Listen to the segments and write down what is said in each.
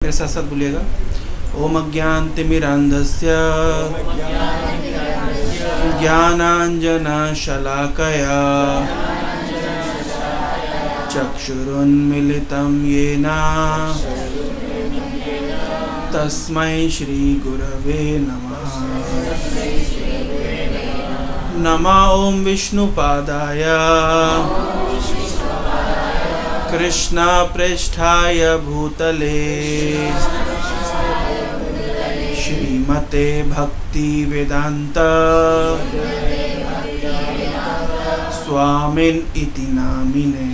मेरे साथ साथ बोलिएगा। ओम अज्ञानतिमिरान्धस्य ज्ञानाञ्जनशलाकया चक्षुरुन्मीलितं येन तस्मै श्रीगुरवे नमः। नमः ओम विष्णुपादाय कृष्णप्रेष्ठाय भूतले श्रीमते भक्तिवेदांत स्वामिन् इति नामिने।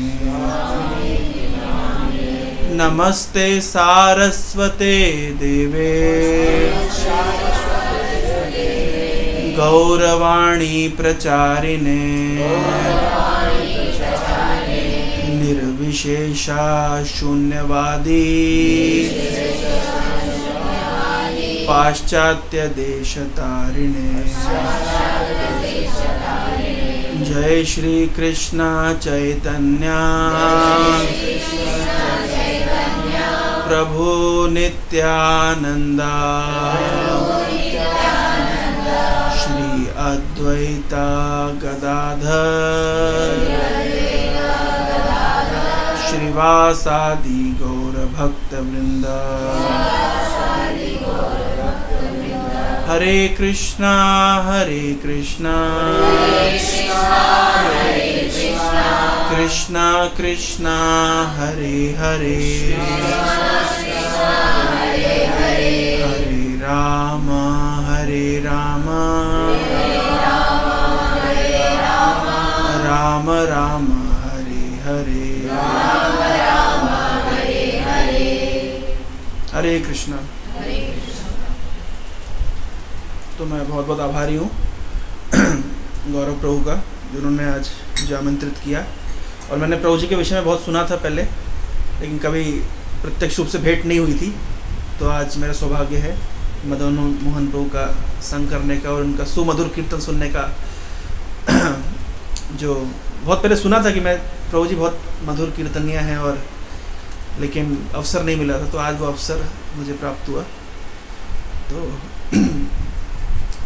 नमस्ते सारस्वते देवे गौरवाणी प्रचारिणे निर्विशेषा शून्यवादी पाश्चात्य देशतारिणे। जय श्री कृष्ण चैतन्य प्रभु नित्यानंदा श्री अद्वैता गदाधर श्रीवासादि गौर भक्त वृंद। हरे कृष्णा कृष्णा कृष्णा हरे हरे हरे राम राम राम हरे हरे। हरे कृष्णा। तो मैं बहुत बहुत आभारी हूँ गौरव प्रभु का, जिन्होंने आज मुझे आमंत्रित किया। और मैंने प्रभु जी के विषय में बहुत सुना था पहले, लेकिन कभी प्रत्यक्ष रूप से भेंट नहीं हुई थी। तो आज मेरा सौभाग्य है मदन मोहन प्रभु का संग करने का और उनका सुमधुर कीर्तन सुनने का। जो बहुत पहले सुना था कि मैं प्रभु जी बहुत मधुर कीर्तनीय हैं, और लेकिन अवसर नहीं मिला था। तो आज वो अवसर मुझे प्राप्त हुआ।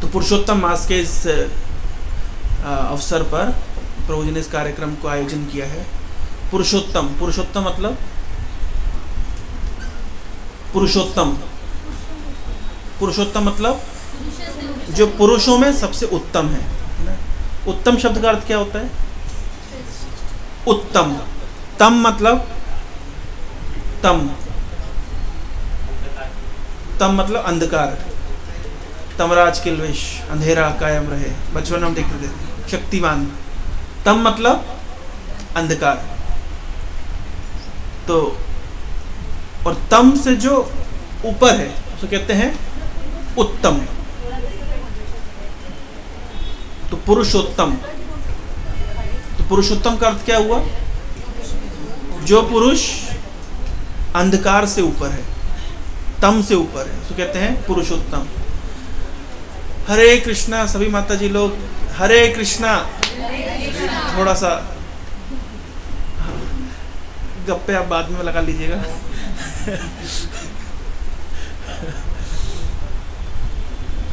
तो पुरुषोत्तम मास के इस अवसर पर प्रभु जी ने इस कार्यक्रम को आयोजन किया है। पुरुषोत्तम मतलब पुरुषोत्तम मतलब जो पुरुषों में सबसे उत्तम है। उत्तम शब्द का अर्थ क्या होता है? उत्तम। तम मतलब तम मतलब अंधकार। तमराज किल्वेश, अंधेरा कायम रहे, बचपन हम देखते थे। शक्तिमान। तम मतलब अंधकार। तो और तम से जो ऊपर है उसको कहते हैं उत्तम। तो पुरुषोत्तम। तो पुरुषोत्तम का अर्थ क्या हुआ? जो पुरुष अंधकार से ऊपर है, तम से ऊपर है, उसको कहते हैं पुरुषोत्तम। हरे कृष्णा सभी माता जी लोग। हरे कृष्णा। थोड़ा सा गप्पे आप बाद में लगा लीजिएगा।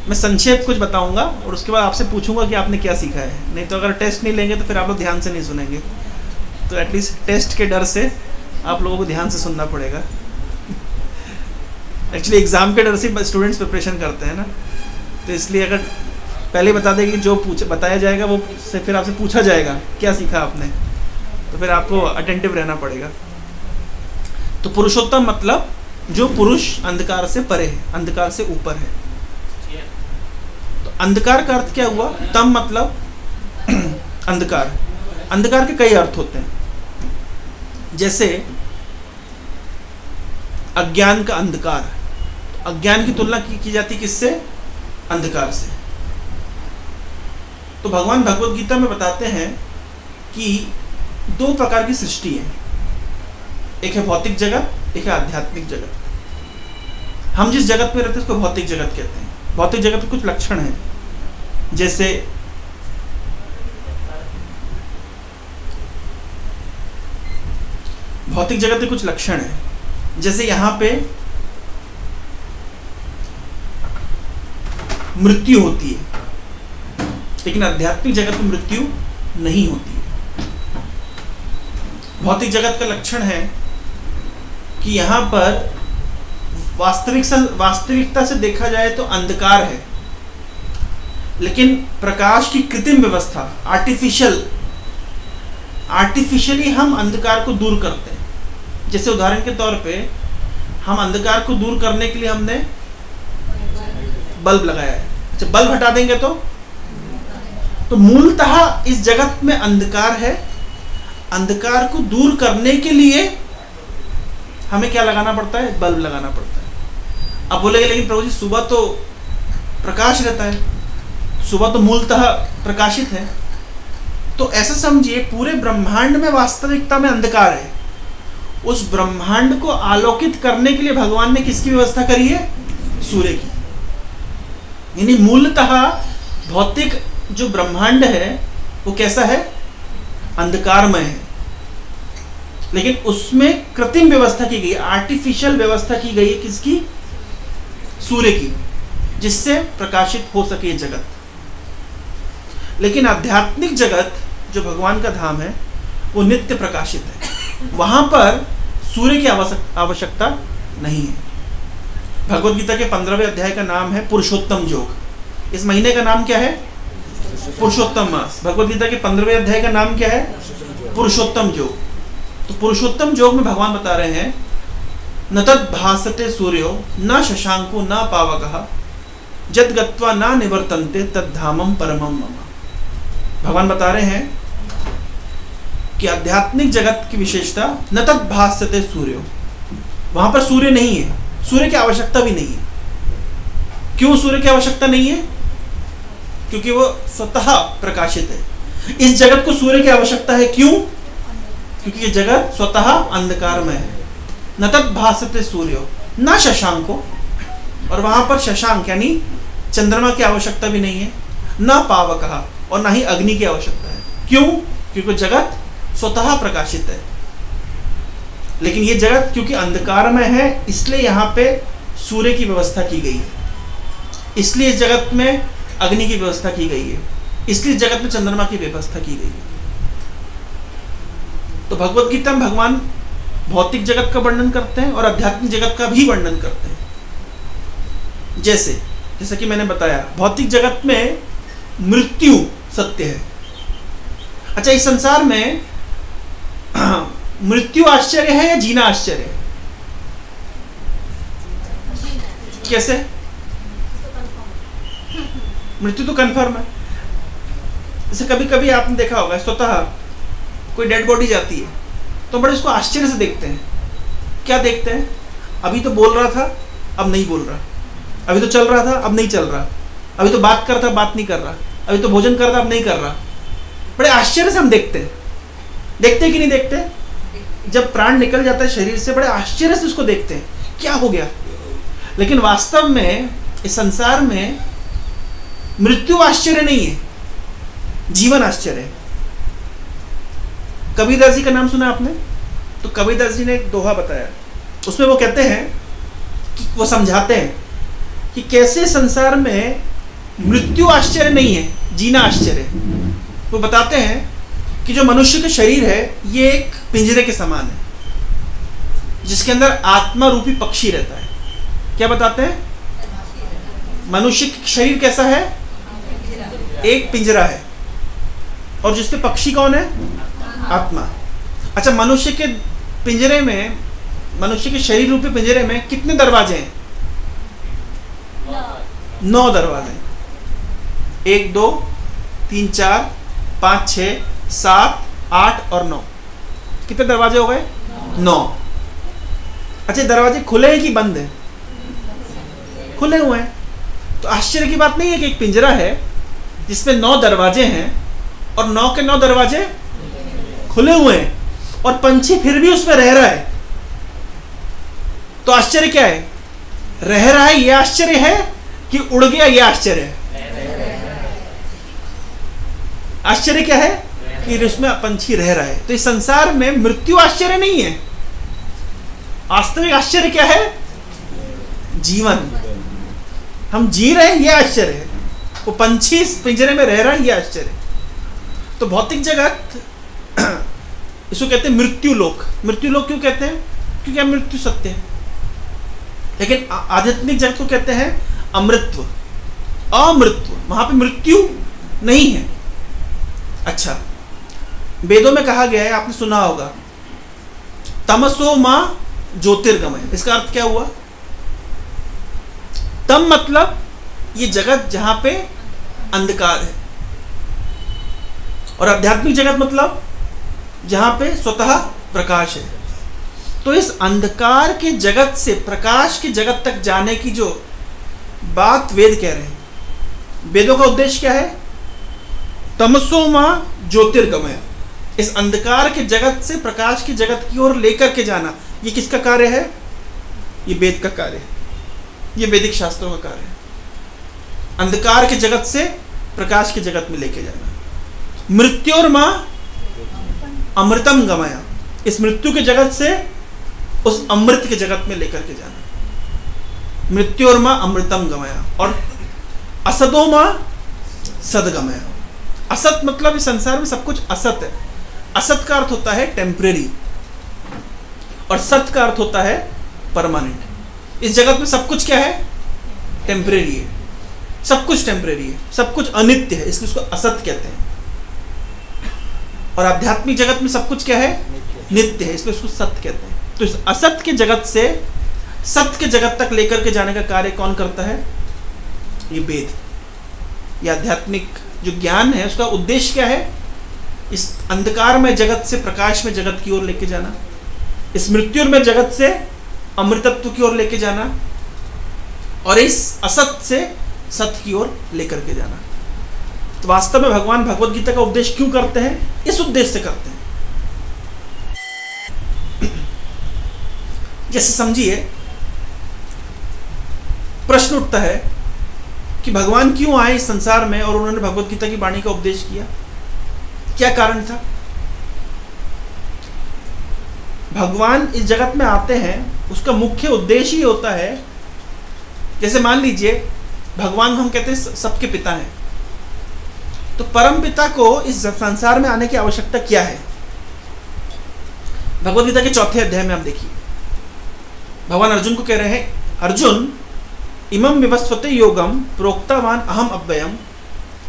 मैं संक्षेप कुछ बताऊंगा और उसके बाद आपसे पूछूंगा कि आपने क्या सीखा है। नहीं तो अगर टेस्ट नहीं लेंगे तो फिर आप लोग ध्यान से नहीं सुनेंगे। तो एटलीस्ट टेस्ट के डर से आप लोगों को ध्यान से सुनना पड़ेगा। एक्चुअली एग्जाम के डर से स्टूडेंट्स प्रिपरेशन करते हैं ना, तो इसलिए अगर पहले बता दें कि जो बताया जाएगा वो से फिर आपसे पूछा जाएगा क्या सीखा आपने, तो फिर आपको अटेंटिव रहना पड़ेगा। तो पुरुषोत्तम मतलब जो पुरुष अंधकार से परे है, अंधकार से ऊपर है। तो अंधकार का अर्थ क्या हुआ? तम मतलब अंधकार। अंधकार के कई अर्थ होते हैं। जैसे अज्ञान का अंधकार। तो अज्ञान की तुलना की जाती किससे? अंधकार से। तो भगवान भगवद गीता में बताते हैं कि दो प्रकार की सृष्टि है। एक है भौतिक जगत, एक है आध्यात्मिक जगत। हम जिस जगत में रहते हैं उसको भौतिक जगत कहते हैं। भौतिक जगत के कुछ लक्षण हैं, जैसे भौतिक जगत के कुछ लक्षण हैं, जैसे यहाँ पे मृत्यु होती है, लेकिन आध्यात्मिक जगत में मृत्यु नहीं होती है। भौतिक जगत का लक्षण है कि यहाँ पर वास्तविकता से देखा जाए तो अंधकार है, लेकिन प्रकाश की कृत्रिम व्यवस्था, आर्टिफिशियली हम अंधकार को दूर करते हैं। जैसे उदाहरण के तौर पे हम अंधकार को दूर करने के लिए हमने बल्ब लगाया है। अच्छा, बल्ब हटा देंगे तो मूलतः इस जगत में अंधकार है। अंधकार को दूर करने के लिए हमें क्या लगाना पड़ता है? बल्ब लगाना पड़ता है। अब बोलेंगे लेकिन प्रभु जी सुबह तो प्रकाश रहता है, सुबह तो मूलतः प्रकाशित है। तो ऐसा समझिए पूरे ब्रह्मांड में वास्तविकता में अंधकार है। उस ब्रह्मांड को आलोकित करने के लिए भगवान ने किसकी व्यवस्था करी है? सूर्य की। यानी मूलतः भौतिक जो ब्रह्मांड है वो कैसा है? अंधकारमय है, लेकिन उसमें कृत्रिम व्यवस्था की गई, आर्टिफिशियल व्यवस्था की गई है। किसकी? सूर्य की, जिससे प्रकाशित हो सके जगत। लेकिन आध्यात्मिक जगत जो भगवान का धाम है वो नित्य प्रकाशित है, वहां पर सूर्य की आवश्यकता नहीं है। भगवद गीता के 15वें अध्याय का नाम है पुरुषोत्तम योग। इस महीने का नाम क्या है? पुरुषोत्तम मास। भगवद गीता के 15वें अध्याय का नाम क्या है? पुरुषोत्तम योग। तो पुरुषोत्तम योग में भगवान बता रहे हैं न तद भासते सूर्यो न शशांको न पावकः जद गत्वा न निवर्तन्ते तद धामम परमम मम। भगवान बता रहे हैं कि आध्यात्मिक जगत की विशेषता न तद भासते सूर्यो, वहां पर सूर्य नहीं है, सूर्य की आवश्यकता भी नहीं है। क्यों सूर्य की आवश्यकता नहीं है? क्योंकि वो स्वतः प्रकाशित है। इस जगत को सूर्य की आवश्यकता है। क्यों? क्योंकि ये जगत स्वतः अंधकारमय है। न तद भासते सूर्यो न शशांको, और वहां पर शशांक यानी चंद्रमा की आवश्यकता भी नहीं है, न पावकः और ना ही अग्नि की आवश्यकता है। क्यों? क्योंकि जगत स्वतः प्रकाशित है। लेकिन ये जगत क्योंकि अंधकारमय है इसलिए यहाँ पे सूर्य की व्यवस्था की गई है, इसलिए इस जगत में अग्नि की व्यवस्था की गई है, इसलिए इस जगत में चंद्रमा की व्यवस्था की गई है। तो भगवद गीता में भगवान भौतिक जगत का वर्णन करते हैं और आध्यात्मिक जगत का भी वर्णन करते हैं। जैसे कि मैंने बताया भौतिक जगत में मृत्यु सत्य है। अच्छा, इस संसार में मृत्यु आश्चर्य है या जीना आश्चर्य है? कैसे? मृत्यु तो कंफर्म है। जैसे कभी कभी आपने देखा होगा स्वतः कोई डेड बॉडी जाती है तो बड़े उसको आश्चर्य से देखते हैं। क्या देखते हैं? अभी तो बोल रहा था अब नहीं बोल रहा, अभी तो चल रहा था अब नहीं चल रहा, अभी तो बात कर रहा था बात नहीं कर रहा, अभी तो भोजन कर रहा था अब नहीं कर रहा। बड़े आश्चर्य से हम देखते हैं। देखते हैं कि नहीं देखते? जब प्राण निकल जाता है शरीर से बड़े आश्चर्य से उसको देखते हैं, क्या हो गया। लेकिन वास्तव में इस संसार में मृत्यु आश्चर्य नहीं है, जीवन आश्चर्य है। कबीरदास जी का नाम सुना आपने? तो कबीरदास जी ने एक दोहा बताया, उसमें वो कहते हैं कि वो समझाते हैं कि कैसे संसार में मृत्यु आश्चर्य नहीं है, जीना आश्चर्य है। वो बताते हैं कि जो मनुष्य का शरीर है ये एक पिंजरे के समान है जिसके अंदर आत्मा रूपी पक्षी रहता है। क्या बताते हैं? मनुष्य का शरीर कैसा है? एक पिंजरा है, और जिसपे पक्षी कौन है? आत्मा। अच्छा, मनुष्य के पिंजरे में, मनुष्य के शरीर रूपी पिंजरे में कितने दरवाजे हैं? 9 दरवाजे। 1 2 3 4 5 6 7 8 और 9। कितने दरवाजे हो गए? 9। अच्छा, दरवाजे खुले हैं कि बंद है? खुले हुए हैं। तो आश्चर्य की बात नहीं है कि एक पिंजरा है जिसमें 9 दरवाजे हैं और 9 के 9 दरवाजे खुले हुए हैं और पंछी फिर भी उसमें रह रहा है। तो आश्चर्य क्या है? रह रहा है ये आश्चर्य है कि उड़ गया ये आश्चर्य है? आश्चर्य क्या है? कि उसमें पंछी रह रहा है। तो इस संसार में मृत्यु आश्चर्य नहीं है। वास्तविक आश्चर्य क्या है? जीवन। हम जी रहे हैं ये आश्चर्य है, वो पंछी इस पिंजरे में रह रहा है ये आश्चर्य है। तो भौतिक जगत इसको कहते हैं मृत्यु लोक। मृत्यु लोक क्यों कहते हैं? क्योंकि मृत्यु सत्य है। लेकिन आध्यात्मिक जगत को कहते हैं अमृतत्व, अमृतत्व, वहां पे मृत्यु नहीं है। अच्छा, वेदों में कहा गया है, आपने सुना होगा, तमसो मां ज्योतिर्गमय। इसका अर्थ क्या हुआ? तम मतलब ये जगत जहां पे अंधकार है, और आध्यात्मिक जगत मतलब जहां पे स्वतः प्रकाश है। तो इस अंधकार के जगत से प्रकाश के जगत तक जाने की जो बात वेद कह रहे हैं, वेदों का उद्देश्य क्या है? तमसो मां ज्योतिर्गमय, इस अंधकार के जगत से प्रकाश के जगत की ओर लेकर के जाना। ये किसका कार्य है? ये वेद का कार्य है, ये वैदिक शास्त्रों का कार्य है। अंधकार के जगत से प्रकाश के जगत में लेके जाना। मृत्योर मां अमृतम गमया, इस मृत्यु के जगत से उस अमृत के जगत में लेकर के जाना। मृत्योर मां अमृतम गमया। और असतो मां सदगमया। असत मतलब इस संसार में सब कुछ असत है। असत का अर्थ होता है टेम्परेरी, और सत का अर्थ होता है परमानेंट। इस जगत में सब कुछ क्या है? टेम्परेरी है, सब कुछ टेम्परेरी है, सब कुछ अनित्य है, इसलिए उसको असत कहते हैं। और आध्यात्मिक जगत में सब कुछ क्या है? नित्य है, इसलिए उसको सत्य कहते हैं। तो इस असत के जगत से सत्य के जगत तक लेकर के जाने का कार्य कौन करता है? ये वेद। ये आध्यात्मिक जो ज्ञान है उसका उद्देश्य क्या है? इस अंधकार में जगत से प्रकाश में जगत की ओर लेके जाना, इस मृत्यु में जगत से अमृतत्व की ओर लेके जाना, और इस असत से सत्य की ओर लेकर के जाना। तो वास्तव में भगवान भगवत गीता का उपदेश क्यों करते हैं? इस उद्देश्य से करते हैं। जैसे समझिए, प्रश्न उठता है कि भगवान क्यों आए इस संसार में और उन्होंने भगवत गीता की वाणी का उपदेश किया? क्या कारण था? भगवान इस जगत में आते हैं, उसका मुख्य उद्देश्य ही होता है, जैसे मान लीजिए भगवान हम कहते हैं सबके पिता हैं, तो परम पिता को इस संसार में आने की आवश्यकता क्या है? भगवत गीता के 4थे अध्याय में आप देखिए, भगवान अर्जुन को कह रहे हैं, अर्जुन इमं विवस्वते योगम प्रोक्तवान अहम अव्ययम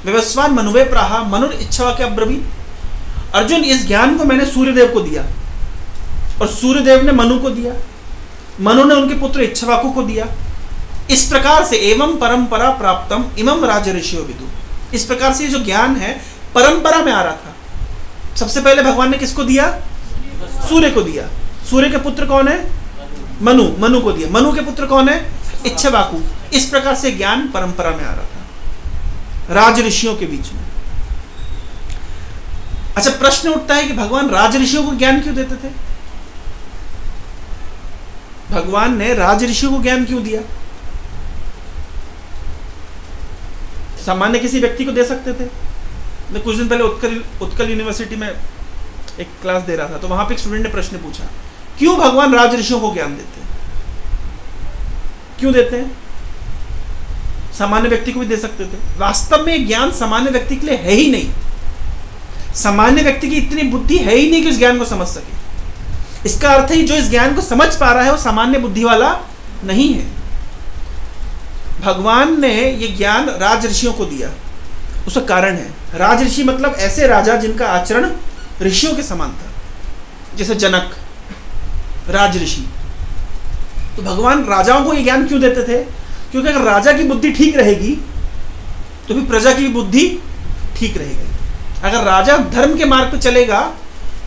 विवस्वान मनुवे प्राहा मनुर इच्छा के अब्रवीत। अर्जुन, इस ज्ञान को मैंने सूर्यदेव को दिया, और सूर्यदेव ने मनु को दिया, मनु ने उनके पुत्र इच्छवाकु को दिया। इस प्रकार से एवं परंपरा प्राप्तम इमं राज ऋषियो विदु। इस प्रकार से जो ज्ञान है परंपरा में आ रहा था। सबसे पहले भगवान ने किसको दिया? सूर्य को दिया। सूर्य के पुत्र कौन है? मनु। मनु को दिया। मनु के पुत्र कौन है? इच्छवाकु। इस प्रकार से ज्ञान परंपरा में आ रहा था राज ऋषियों के बीच में। अच्छा, प्रश्न उठता है कि भगवान राज ऋषियों को ज्ञान क्यों देते थे? भगवान ने राज ऋषियों को ज्ञान क्यों दिया? सामान्य किसी व्यक्ति को दे सकते थे। मैं कुछ दिन पहले उत्कल यूनिवर्सिटी में एक क्लास दे रहा था, तो वहां पे एक स्टूडेंट ने प्रश्न पूछा, क्यों भगवान राज ऋषियों को ज्ञान देते हैं? क्यों देते हैं? सामान्य व्यक्ति को भी दे सकते थे। वास्तव में ज्ञान सामान्य व्यक्ति के लिए है ही नहीं। सामान्य व्यक्ति की इतनी बुद्धि है ही नहीं कि उस ज्ञान को समझ सके। इसका अर्थ है जो इस ज्ञान को समझ पा रहा है वो सामान्य बुद्धि वाला नहीं है। भगवान ने ये ज्ञान राज ऋषियों को दिया, उसका कारण है। राज ऋषि मतलब ऐसे राजा जिनका आचरण ऋषियों के समान था, जैसे जनक राज ऋषि। तो भगवान राजाओं को ये ज्ञान क्यों देते थे? क्योंकि अगर राजा की बुद्धि ठीक रहेगी तो फिर प्रजा की बुद्धि ठीक रहेगी। अगर राजा धर्म के मार्ग पर चलेगा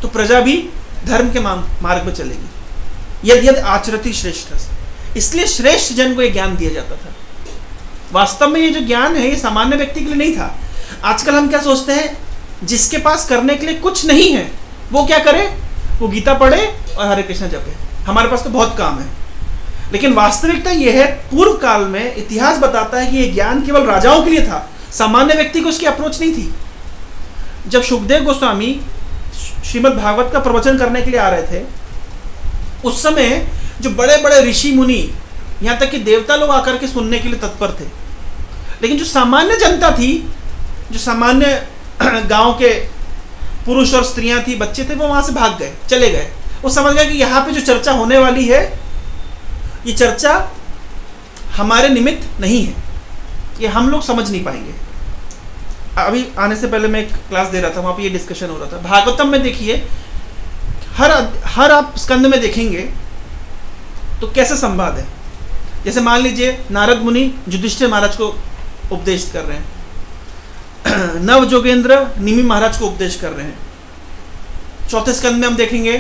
तो प्रजा भी धर्म के मार्ग पर चलेगी। यद यद आचरति श्रेष्ठ। इसलिए श्रेष्ठ जन को यह ज्ञान दिया जाता था। वास्तव में ये जो ज्ञान है ये सामान्य व्यक्ति के लिए नहीं था। आजकल हम क्या सोचते हैं, जिसके पास करने के लिए कुछ नहीं है वो क्या करे? वो गीता पढ़े और हरे कृष्ण जपे, हमारे पास तो बहुत काम है। लेकिन वास्तविकता यह है, पूर्व काल में इतिहास बताता है कि ये ज्ञान केवल राजाओं के लिए था, सामान्य व्यक्ति को उसकी अप्रोच नहीं थी। जब सुखदेव गोस्वामी श्रीमद् भागवत का प्रवचन करने के लिए आ रहे थे, उस समय जो बड़े बड़े ऋषि मुनि यहाँ तक कि देवता लोग आकर के सुनने के लिए तत्पर थे। लेकिन जो सामान्य जनता थी, जो सामान्य गांव के पुरुष और स्त्रियां थी, बच्चे थे, वो वहां से भाग गए, चले गए। वो समझ गए कि यहाँ पे जो चर्चा होने वाली है, ये चर्चा हमारे निमित्त नहीं है, ये हम लोग समझ नहीं पाएंगे। अभी आने से पहले मैं एक क्लास दे रहा था, वहाँ पे ये डिस्कशन हो रहा था। भागवतम में देखिए, हर आप स्कंद में देखेंगे तो कैसे संवाद है। जैसे मान लीजिए नारद मुनि युधिष्ठिर महाराज को उपदेश कर रहे हैं, नव जोगेंद्र निमि महाराज को उपदेश कर रहे हैं। चौथे स्कंद में हम देखेंगे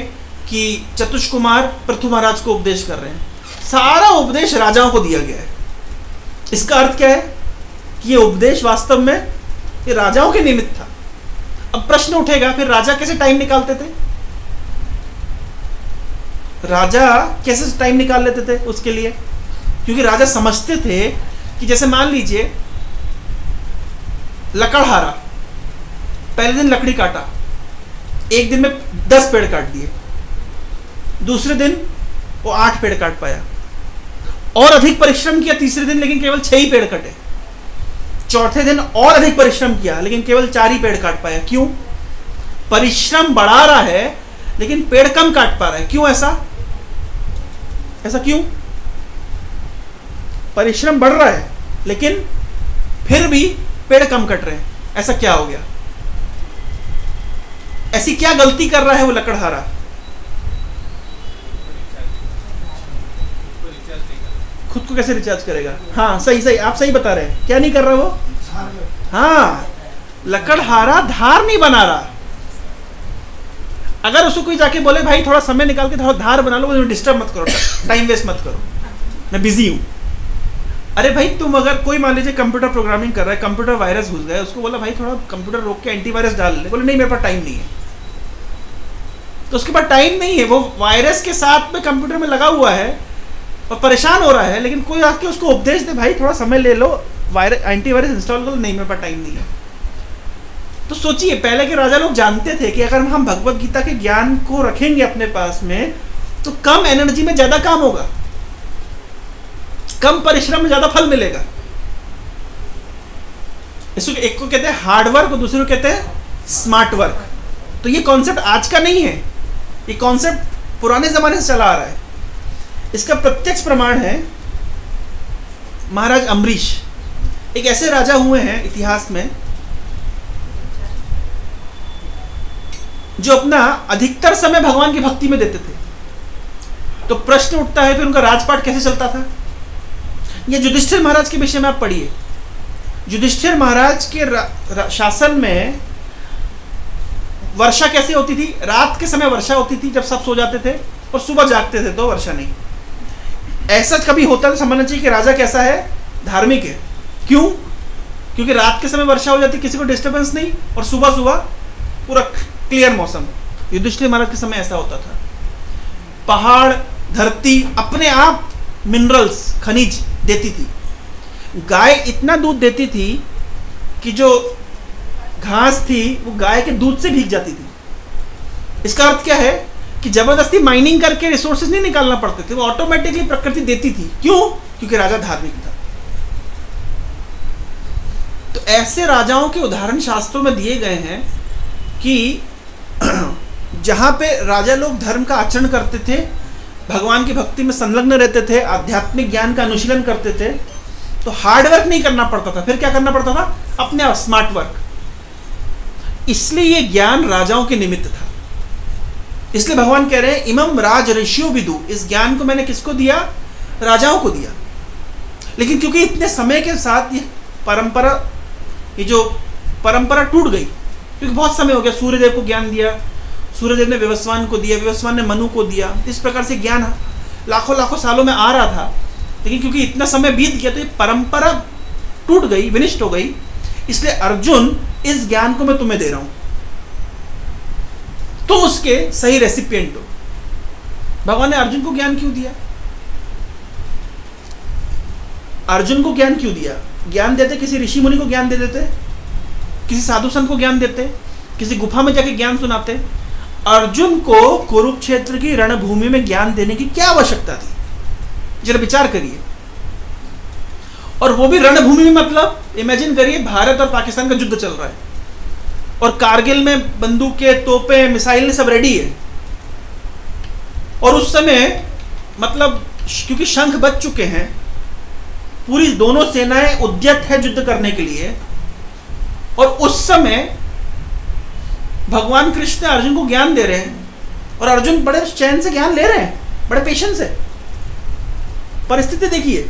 कि चतुष कुमार पृथु महाराज को उपदेश कर रहे हैं। सारा उपदेश राजाओं को दिया गया है। इसका अर्थ क्या है कि ये उपदेश वास्तव में ये राजाओं के निमित्त था। अब प्रश्न उठेगा, फिर राजा कैसे टाइम निकालते थे? राजा कैसे टाइम निकाल लेते थे उसके लिए? क्योंकि राजा समझते थे कि जैसे मान लीजिए लकड़हारा, पहले दिन लकड़ी काटा, एक दिन में 10 पेड़ काट दिए, दूसरे दिन वो 8 पेड़ काट पाया, और अधिक परिश्रम किया तीसरे दिन, लेकिन केवल 6 ही पेड़ कटे। चौथे दिन और अधिक परिश्रम किया, लेकिन केवल 4 ही पेड़ काट पाया। क्यों? परिश्रम बढ़ा रहा है लेकिन पेड़ कम काट पा रहा है। क्यों ऐसा? ऐसा क्यों? परिश्रम बढ़ रहा है लेकिन फिर भी पेड़ कम कट रहे हैं, ऐसा क्या हो गया? ऐसी क्या गलती कर रहा है वो लकड़हारा? खुद को कैसे रिचार्ज करेगा? हाँ सही, आप सही बता रहे हैं। क्या नहीं कर रहा वो? हाँ, लकड़हारा धार नहीं बना रहा। अगर उसको कोई जाके बोले भाई थोड़ा समय निकाल के थोड़ा धार बना लो, डिस्टर्ब मत करो, टाइम वेस्ट मत करो, मैं बिजी हूं। अरे भाई तुम अगर कोई मान लीजिए कंप्यूटर प्रोग्रामिंग कर रहा है, कंप्यूटर वायरस घुस गया, उसको बोला भाई थोड़ा कंप्यूटर रोक के एंटीवायरस डाल ले, बोले नहीं मेरे पास टाइम नहीं है। तो उसके पास टाइम नहीं है, वो वायरस के साथ में कंप्यूटर में लगा हुआ है और परेशान हो रहा है, लेकिन कोई आके उसको उपदेश दे भाई थोड़ा समय ले लो, वायरस एंटीवायरस इंस्टॉल करो, नहीं मेरे पास टाइम नहीं है। तो सोचिए, पहले के राजा लोग जानते थे कि अगर हम भगवत गीता के ज्ञान को रखेंगे अपने पास में तो कम एनर्जी में ज्यादा काम होगा, कम परिश्रम में ज्यादा फल मिलेगा। इसको एक को कहते हैं हार्ड वर्क और दूसरे को कहते हैं स्मार्ट वर्क। तो ये कॉन्सेप्ट आज का नहीं है, ये कॉन्सेप्ट पुराने जमाने से चला आ रहा है। इसका प्रत्यक्ष प्रमाण है महाराज अम्बरीश। एक ऐसे राजा हुए हैं इतिहास में जो अपना अधिकतर समय भगवान की भक्ति में देते थे। तो प्रश्न उठता है फिर उनका राजपाट कैसे चलता था? ये युधिष्ठिर महाराज के विषय में आप पढ़िए। युधिष्ठिर महाराज के शासन में वर्षा कैसे होती थी? रात के समय वर्षा होती थी जब सब सो जाते थे, और सुबह जागते थे तो वर्षा नहीं। ऐसा कभी होता तो समझना चाहिए कि राजा कैसा है? धार्मिक है। क्यों? क्योंकि रात के समय वर्षा हो जाती, किसी को डिस्टर्बेंस नहीं, और सुबह सुबह पूरा क्लियर मौसम। युधिष्ठिर महाराज के समय ऐसा होता था। पहाड़, धरती अपने आप मिनरल्स, खनिज देती थी। गाय इतना दूध देती थी कि जो घास थी वो गाय के दूध से भीग जाती थी। इसका अर्थ क्या है कि जबरदस्ती माइनिंग करके रिसोर्सेज नहीं निकालना पड़ते थे, वो ऑटोमेटिकली प्रकृति देती थी। क्यों? क्योंकि राजा धार्मिक था। तो ऐसे राजाओं के उदाहरण शास्त्रों में दिए गए हैं कि जहां पे राजा लोग धर्म का आचरण करते थे, भगवान की भक्ति में संलग्न रहते थे, आध्यात्मिक ज्ञान का अनुशीलन करते थे, तो हार्ड वर्क नहीं करना पड़ता था। फिर क्या करना पड़ता था? अपने आप स्मार्ट वर्क। इसलिए ये ज्ञान राजाओं के निमित्त था। इसलिए भगवान कह रहे हैं इमम राज ऋषियो विदु, इस ज्ञान को मैंने किसको दिया? राजाओं को दिया। लेकिन क्योंकि इतने समय के साथ ये जो परंपरा टूट गई, क्योंकि बहुत समय हो गया, सूर्यदेव को ज्ञान दिया, सूर्यदेव ने विवस्वान को दिया, विवस्वान ने मनु को दिया, इस प्रकार से ज्ञान लाखों लाखों सालों में आ रहा था। लेकिन क्योंकि इतना समय बीत गया तो ये परंपरा टूट गई, विनिष्ट हो गई। इसलिए अर्जुन, इस ज्ञान को मैं तुम्हें दे रहा हूं, तुम उसके सही रेसिपिएंट हो। भगवान ने अर्जुन को ज्ञान क्यों दिया? अर्जुन को ज्ञान क्यों दिया? ज्ञान देते किसी ऋषि मुनि को ज्ञान दे देते, किसी साधु संत को ज्ञान देते, किसी गुफा में जाके ज्ञान सुनाते। अर्जुन को कुरुक्षेत्र की रणभूमि में ज्ञान देने की क्या आवश्यकता थी? जरा विचार करिए। और वो भी रणभूमि में, मतलब इमेजिन करिए भारत और पाकिस्तान का युद्ध चल रहा है और कारगिल में बंदूकें, तोपें, मिसाइलें सब रेडी है। और उस समय मतलब क्योंकि शंख बज चुके हैं, पूरी दोनों सेनाएं उद्यत है युद्ध करने के लिए। और उस समय भगवान कृष्ण अर्जुन को ज्ञान दे रहे हैं और अर्जुन बड़े चैन से ज्ञान ले रहे हैं, बड़े पेशेंस से। परिस्थिति देखिए,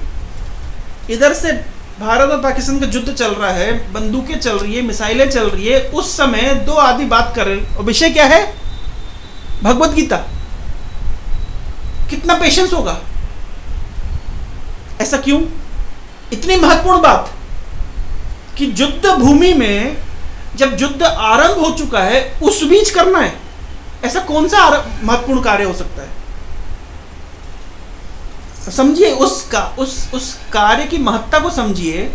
इधर से भारत और पाकिस्तान का युद्ध चल रहा है, बंदूकें चल रही है, मिसाइलें चल रही है। उस समय दो आदमी बात कर रहे हैं और विषय क्या है? भगवत गीता। कितना पेशेंस होगा? ऐसा क्यों? इतनी महत्वपूर्ण बात कि युद्ध भूमि में जब युद्ध आरंभ हो चुका है उस बीच करना है, ऐसा कौन सा महत्वपूर्ण कार्य हो सकता है? समझिए उस कार्य की महत्ता को समझिए,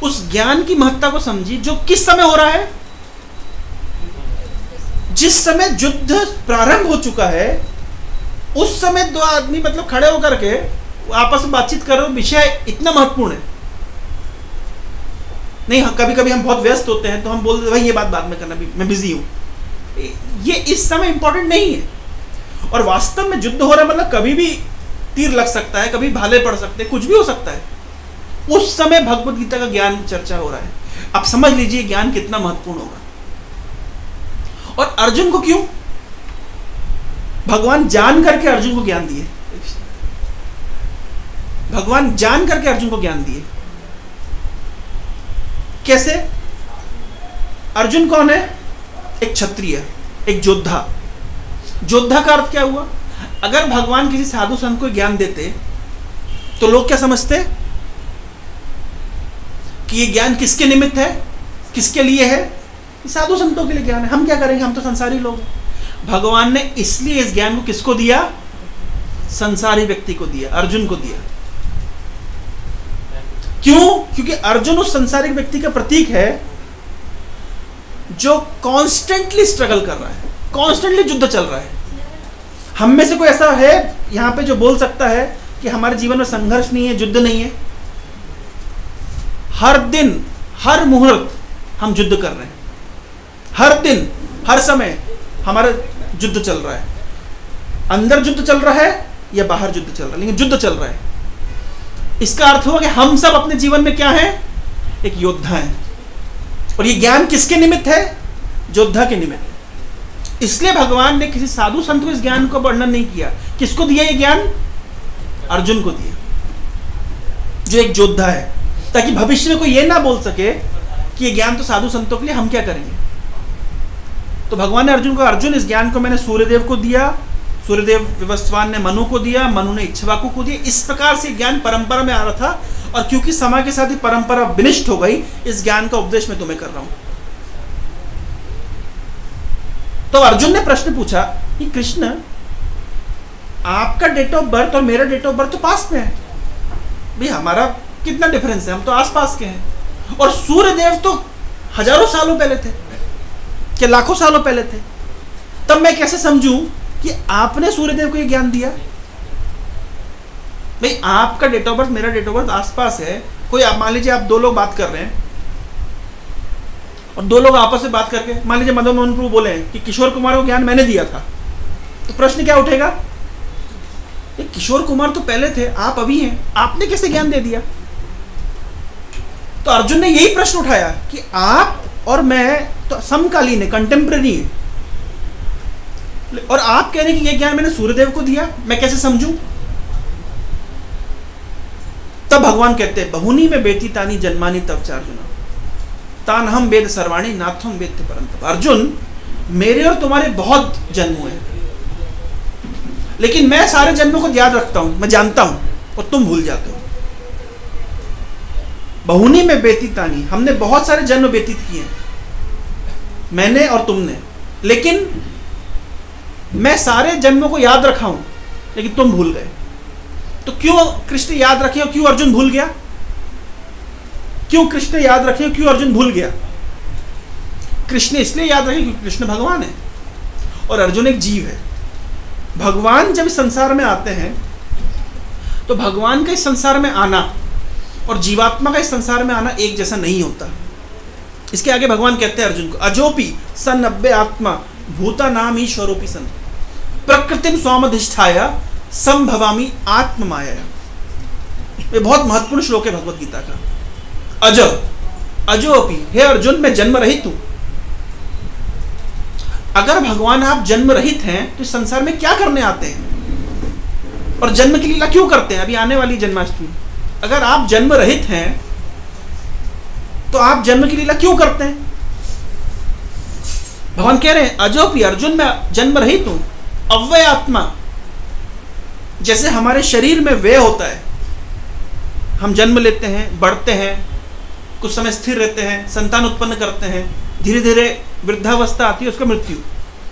उस ज्ञान की महत्ता को समझिए जो किस समय हो रहा है? जिस समय युद्ध प्रारंभ हो चुका है उस समय दो आदमी मतलब खड़े होकर के आपस में बातचीत कर रहे हो, विषय इतना महत्वपूर्ण है। नहीं, कभी कभी हम बहुत व्यस्त होते हैं तो हम बोलते हैं भाई ये बात बाद में करना, मैं बिजी हूं। ये इस समय इंपॉर्टेंट नहीं है। और वास्तव में युद्ध हो रहा है मतलब कभी भी तीर लग सकता है, कभी भाले पड़ सकते हैं, कुछ भी हो सकता है। उस समय भगवत गीता का ज्ञान चर्चा हो रहा है। आप समझ लीजिए ज्ञान कितना महत्वपूर्ण होगा। और अर्जुन को क्यों? भगवान जान करके अर्जुन को ज्ञान दिए। भगवान जान करके अर्जुन को ज्ञान दिए। कैसे? अर्जुन कौन है? एक क्षत्रिय, एक योद्धा। योद्धा का अर्थ क्या हुआ? अगर भगवान किसी साधु संत को ज्ञान देते तो लोग क्या समझते कि ये ज्ञान किसके निमित्त है, किसके लिए है? साधु संतों के लिए ज्ञान है, हम क्या करेंगे, हम तो संसारी लोग हैं। भगवान ने इसलिए इस ज्ञान को किसको दिया? संसारी व्यक्ति को दिया, अर्जुन को दिया। क्यों? क्योंकि अर्जुन उस संसारिक व्यक्ति का प्रतीक है जो कॉन्स्टेंटली स्ट्रगल कर रहा है, कॉन्स्टेंटली युद्ध चल रहा है। हम में से कोई ऐसा है यहां पे जो बोल सकता है कि हमारे जीवन में संघर्ष नहीं है, युद्ध नहीं है? हर दिन, हर मुहूर्त हम युद्ध कर रहे हैं। हर दिन, हर समय हमारा युद्ध चल रहा है। अंदर युद्ध चल रहा है या बाहर युद्ध चल रहा है, लेकिन युद्ध चल रहा है। इसका अर्थ हुआ कि हम सब अपने जीवन में क्या हैं? एक योद्धा हैं। और ये ज्ञान किसके निमित्त है? योद्धा के निमित्त। इसलिए भगवान ने किसी साधु संत को इस ज्ञान को वर्णन नहीं किया। किसको दिया ये ज्ञान? अर्जुन को दिया, जो एक योद्धा है, ताकि भविष्य में कोई ये ना बोल सके कि ये ज्ञान तो साधु संतों के लिए, हम क्या करेंगे। तो भगवान ने अर्जुन को, अर्जुन इस ज्ञान को मैंने सूर्यदेव को दिया, सूर्यदेव विवस्वान ने मनु को दिया, मनु ने इक्ष्वाकु को दिया। इस प्रकार से ज्ञान परंपरा में आ रहा था। और क्योंकि समय के साथ ही परंपरा विनिष्ट हो गई, इस ज्ञान का उपदेश मैं तुम्हें कर रहा हूं। तो अर्जुन ने प्रश्न पूछा कि कृष्ण, आपका डेट ऑफ बर्थ और मेरा डेट ऑफ बर्थ तो पास में है, भाई हमारा कितना डिफरेंस है, हम तो आसपास के हैं। और सूर्यदेव तो हजारों सालों पहले थे, क्या लाखों सालों पहले थे। तब मैं कैसे समझूं कि आपने सूर्यदेव को ये ज्ञान दिया? भाई आपका डेट ऑफ बर्थ, मेरा डेट ऑफ बर्थ आसपास है। कोई आप मान लीजिए, आप दो लोग बात कर रहे हैं और दो लोग आपस में बात करके, मान लीजिए मदन मोहन प्रभु बोले कि किशोर कुमार को ज्ञान मैंने दिया था, तो प्रश्न क्या उठेगा? किशोर कुमार तो पहले थे, आप अभी हैं, आपने कैसे ज्ञान दे दिया? तो अर्जुन ने यही प्रश्न उठाया कि आप और मैं तो समकालीन है, कंटेम्प्रेरी है, और आप कह रहे हैं कि यह ज्ञान मैंने सूर्यदेव को दिया, मैं कैसे समझूं? तब भगवान कहते हैं, बहुनी में बेटी तानी जन्मानी तब चार्जुना तान हम वेद सर्वाणी नाथम वेद परंतप। अर्जुन, मेरे और तुम्हारे बहुत जन्म हुए, लेकिन मैं सारे जन्मों को याद रखता हूं, मैं जानता हूं, और तुम भूल जाते हो। बहुनी में बेटी तानी, हमने बहुत सारे जन्म व्यतीत किए, मैंने और तुमने, लेकिन मैं सारे जन्मों को याद रखा हूं, लेकिन तुम भूल गए। तो क्यों कृष्ण याद रखे और क्यों अर्जुन भूल गया? क्यों कृष्ण याद रखे और क्यों अर्जुन भूल गया? कृष्ण इसलिए याद रखे क्योंकि कृष्ण भगवान है और अर्जुन एक जीव है। भगवान जब इस संसार में आते हैं तो भगवान का इस संसार में आना और जीवात्मा का इस संसार में आना एक जैसा नहीं होता। इसके आगे भगवान कहते हैं अर्जुन को, अजोपि सन नब्बे आत्मा भूता नाम ईश्वरोपि सन प्रकृतिम स्वामधिष्ठाय संभवामी आत्म माया। ये बहुत महत्वपूर्ण श्लोक है भगवत गीता का। अजोपि, हे अर्जुन मैं जन्म रहित हूं। अगर भगवान आप जन्म रहित हैं तो इस संसार में क्या करने आते हैं और जन्म की लीला क्यों करते हैं? अभी आने वाली जन्माष्टमी, अगर आप जन्म रहित हैं तो आप जन्म की लीला क्यों करते हैं? भगवान कह रहे हैं अजोपि अर्जुन मैं जन्म रहित हूं, अव्यय आत्मा। जैसे हमारे शरीर में व्यय होता है, हम जन्म लेते हैं, बढ़ते हैं, कुछ समय स्थिर रहते हैं, संतान उत्पन्न करते हैं, धीरे धीरे वृद्धावस्था आती है, उसका मृत्यु।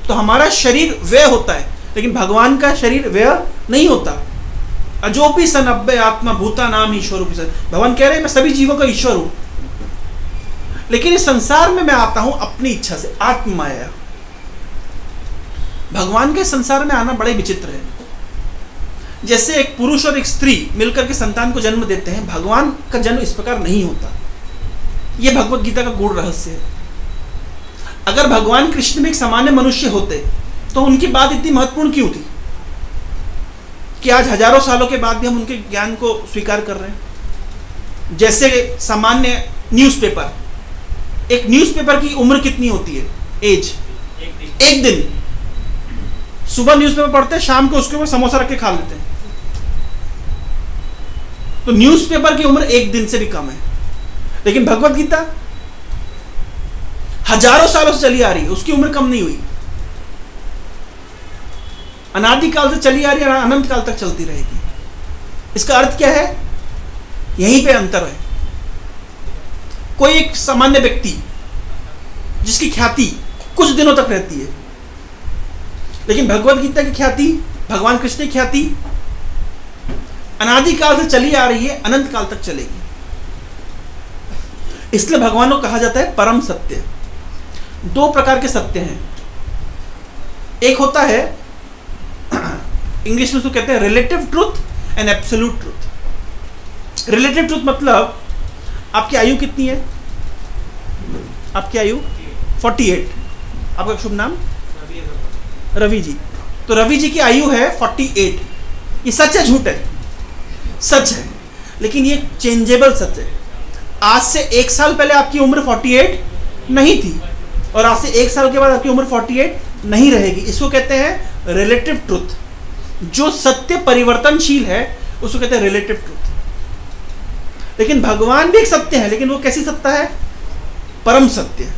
तो हमारा शरीर व्यय होता है, लेकिन भगवान का शरीर व्यय नहीं होता। अजोपि सन अव्यय आत्मा भूता नाम ईश्वर। भगवान कह रहे हैं मैं सभी जीवों का ईश्वर हूं, लेकिन इस संसार में मैं आता हूं अपनी इच्छा से, आत्म माया। भगवान के संसार में आना बड़े विचित्र है। जैसे एक पुरुष और एक स्त्री मिलकर के संतान को जन्म देते हैं, भगवान का जन्म इस प्रकार नहीं होता। यह भगवत गीता का गूढ़ रहस्य है। अगर भगवान कृष्ण में एक सामान्य मनुष्य होते तो उनकी बात इतनी महत्वपूर्ण क्यों थी कि आज हजारों सालों के बाद भी हम उनके ज्ञान को स्वीकार कर रहे हैं? जैसे सामान्य न्यूज़पेपर, एक न्यूज़पेपर की उम्र कितनी होती है? एज एक दिन। सुबह न्यूज़पेपर पढ़ते हैं, शाम को उसके ऊपर समोसा रख के खा लेते हैं। तो न्यूज़पेपर की उम्र एक दिन से भी कम है। लेकिन भगवत गीता हजारों सालों से चली आ रही है, उसकी उम्र कम नहीं हुई। अनादि काल से चली आ रही है, अनंत काल तक चलती रहेगी। इसका अर्थ क्या है? यहीं पे अंतर है। कोई एक सामान्य व्यक्ति जिसकी ख्याति कुछ दिनों तक रहती है, लेकिन भगवत गीता की ख्याति, भगवान कृष्ण की ख्याति अनादि काल से चली आ रही है, अनंत काल तक चलेगी। इसलिए भगवान को कहा जाता है परम सत्य। दो प्रकार के सत्य हैं। एक होता है, इंग्लिश में उसको कहते हैं relative truth and absolute truth. Relative truth मतलब आपकी आयु कितनी है? आपकी आयु 48। आपका शुभ नाम? रवि जी। तो रवि जी की आयु है 48। ये सच है झूठ है? सच है, लेकिन ये चेंजेबल सच है। आज से 1 साल पहले आपकी उम्र 48 नहीं थी और आज से 1 साल के बाद आपकी उम्र 48 नहीं रहेगी। इसको कहते हैं रिलेटिव ट्रूथ। जो सत्य परिवर्तनशील है उसको कहते हैं रिलेटिव ट्रूथ। लेकिन भगवान भी एक सत्य है, लेकिन वो कैसी सत्ता है? परम सत्य।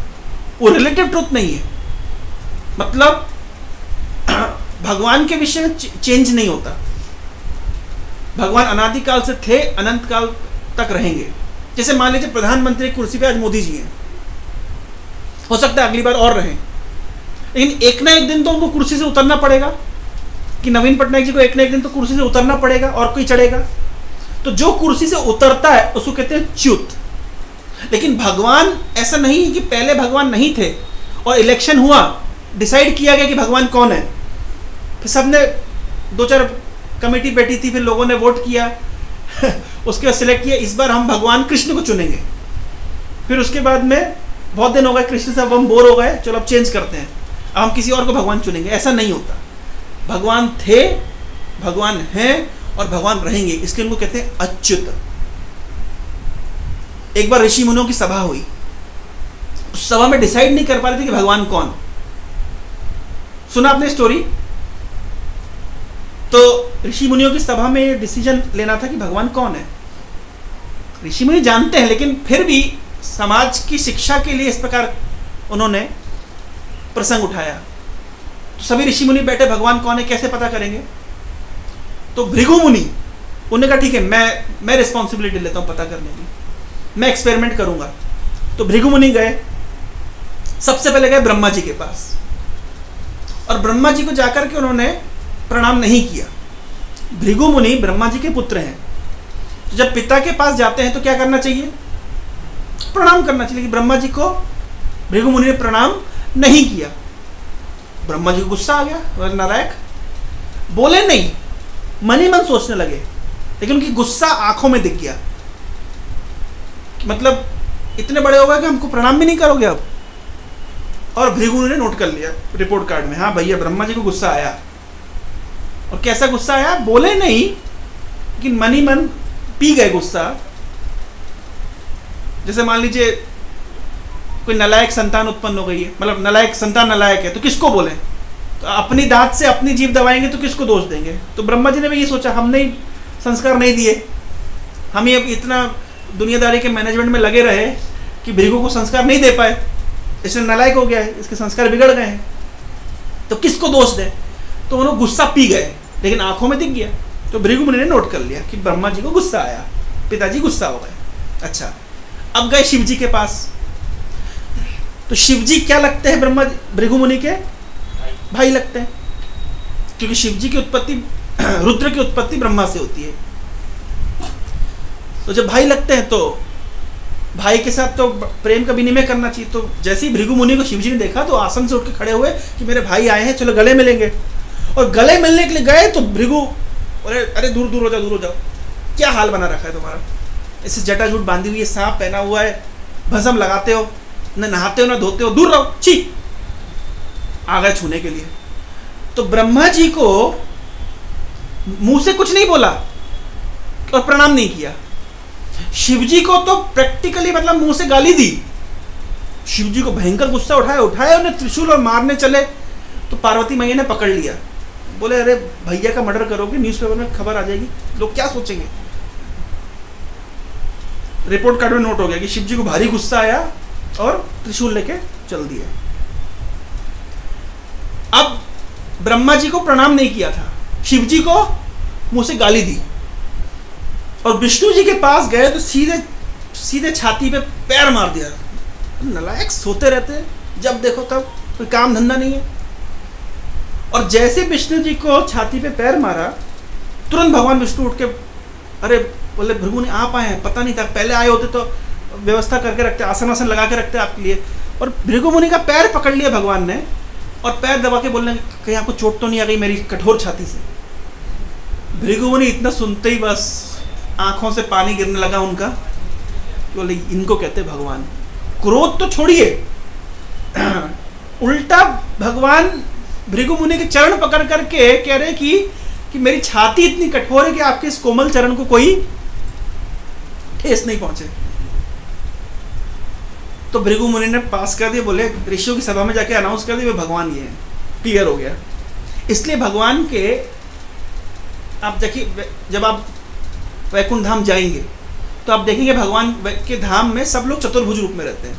वो रिलेटिव ट्रूथ नहीं है। मतलब भगवान के विषय में चेंज नहीं होता। भगवान अनादि काल से थे, अनंत काल तक रहेंगे। जैसे मान लीजिए प्रधानमंत्री की कुर्सी पे आज मोदी जी हैं, हो सकता है अगली बार और रहें, लेकिन एक ना एक दिन तो उनको कुर्सी से उतरना पड़ेगा। कि नवीन पटनायक जी को एक ना एक दिन तो कुर्सी से उतरना पड़ेगा और कोई चढ़ेगा। तो जो कुर्सी से उतरता है उसको कहते हैं च्युत। लेकिन भगवान ऐसा नहीं है कि पहले भगवान नहीं थे और इलेक्शन हुआ, डिसाइड किया गया कि भगवान कौन है, फिर सबने 2-4 कमेटी बैठी थी, फिर लोगों ने वोट किया उसके बाद सिलेक्ट किया इस बार हम भगवान कृष्ण को चुनेंगे। फिर उसके बाद में बहुत दिन हो गए, कृष्ण से अब हम बोर हो गए, चलो अब चेंज करते हैं, अब हम किसी और को भगवान चुनेंगे। ऐसा नहीं होता। भगवान थे, भगवान हैं और भगवान रहेंगे, इसलिए उनको कहते हैं अच्युत। एक बार ऋषि मुनियों की सभा हुई, उस सभा में डिसाइड नहीं कर पा रहे थे कि भगवान कौन। सुना आपने स्टोरी? तो ऋषि मुनियों की सभा में ये डिसीजन लेना था कि भगवान कौन है। ऋषि मुनि जानते हैं, लेकिन फिर भी समाज की शिक्षा के लिए इस प्रकार उन्होंने प्रसंग उठाया। तो सभी ऋषि मुनि बैठे, भगवान कौन है कैसे पता करेंगे? तो भृगु मुनि, उन्होंने कहा ठीक है, मैं रिस्पॉन्सिबिलिटी लेता हूं पता करने की, मैं एक्सपेरिमेंट करूंगा। तो भृगु मुनि गए, सबसे पहले गए ब्रह्मा जी के पास, और ब्रह्मा जी को जाकर के उन्होंने प्रणाम नहीं किया। भृगु मुनि ब्रह्मा जी के पुत्र हैं, तो जब पिता के पास जाते हैं तो क्या करना चाहिए? प्रणाम करना चाहिए। कि ब्रह्मा जी को भृगु मुनि ने प्रणाम नहीं किया। ब्रह्मा जी को गुस्सा आ गया, नारायक बोले नहीं, मन ही मन सोचने लगे, लेकिन उनकी गुस्सा आंखों में दिख गया। मतलब इतने बड़े हो गए कि हमको प्रणाम भी नहीं करोगे अब? और भृगु ने नोट कर लिया रिपोर्ट कार्ड में, हाँ भैया ब्रह्मा जी को गुस्सा आया। और कैसा गुस्सा आया? बोले नहीं, लेकिन मन ही मन पी गए गुस्सा। जैसे मान लीजिए कोई नलायक संतान उत्पन्न हो गई है, मतलब नलायक संतान नलायक है, तो किसको बोले? तो अपनी दांत से अपनी जीभ दबाएंगे तो किसको दोष देंगे? तो ब्रह्मा जी ने भी ये सोचा, हमने ही संस्कार नहीं दिए, हम ही अब इतना दुनियादारी के मैनेजमेंट में लगे रहे कि भृगु को संस्कार नहीं दे पाए, इसलिए नलायक हो गया है, इसके संस्कार बिगड़ गए हैं, तो किसको दोष दे? तो उन्होंने गुस्सा पी गए, लेकिन आंखों में दिख गया। तो भृगु मुनि ने नोट कर लिया कि ब्रह्मा जी को गुस्सा आया, पिताजी गुस्सा हो गए। अच्छा, अब गए शिव जी के पास। तो शिव जी क्या लगते हैं? भृगु मुनि के भाई लगते हैं, क्योंकि शिव जी की उत्पत्ति, रुद्र की उत्पत्ति ब्रह्मा से होती है। तो जब भाई लगते हैं तो भाई के साथ तो प्रेम का विनिमय करना चाहिए। तो जैसे ही भृगु मुनि को शिव जी ने देखा तो आसन से उठ के खड़े हुए कि मेरे भाई आए हैं, चलो गले मिलेंगे। और गले मिलने के लिए गए तो भृगु, अरे दूर दूर हो जाओ, दूर हो जाओ, क्या हाल बना रखा है तुम्हारा? इसे जटाजूट बांधी हुई है, सांप पहना हुआ है, भस्म लगाते हो, न नहाते हो न धोते हो, दूर रहो, छी। आ गए छूने के लिए। तो ब्रह्मा जी को मुंह से कुछ नहीं बोला और प्रणाम नहीं किया। शिव जी को तो प्रैक्टिकली मतलब मुंह से गाली दी। शिव जी को भयंकर गुस्सा उठाया, उन्हें त्रिशूल और मारने चले तो पार्वती मैया ने पकड़ लिया। बोले अरे भैया का मर्डर करोगे, न्यूज़पेपर में खबर आ जाएगी, लोग क्या सोचेंगे? रिपोर्ट कार्ड में नोट हो गया कि शिव जी को भारी गुस्सा आया और त्रिशूल लेके चल दिया। अब ब्रह्मा जी को प्रणाम नहीं किया था, शिव जी को मुंह से गाली दी। और विष्णु जी के पास गए तो सीधे सीधे छाती पे पैर मार दिया। नलायक, सोते रहते जब देखो तब, कोई काम धंधा नहीं है। और जैसे विष्णु जी को छाती पे पैर मारा, तुरंत भगवान विष्णु उठ के, अरे बोले भृगु ने आप आए हैं, पता नहीं था, पहले आए होते तो व्यवस्था करके रखते, आसन आसन लगा के रखते आपके लिए। और भृगु मुनि का पैर पकड़ लिया भगवान ने और पैर दबा के बोलने, कहीं आपको चोट तो नहीं आ गई मेरी कठोर छाती से? भृगु मुनि इतना सुनते ही बस आंखों से पानी गिरने लगा उनका। बोले इनको कहते भगवान। क्रोध तो छोड़िए, उल्टा भगवान भृगु मुनि के चरण पकड़ करके कह रहे कि मेरी छाती इतनी कठोर है कि आपके इस कोमल चरण को कोई ठेस नहीं पहुंचे। तो भृगु मुनि ने पास कर दिया, बोले ऋषियों की सभा में जाके अनाउंस कर दिया भगवान ये है, क्लियर हो गया। इसलिए भगवान के, आप देखिए जब आप वैकुंठ धाम जाएंगे तो आप देखेंगे भगवान के धाम में सब लोग चतुर्भुज रूप में रहते हैं,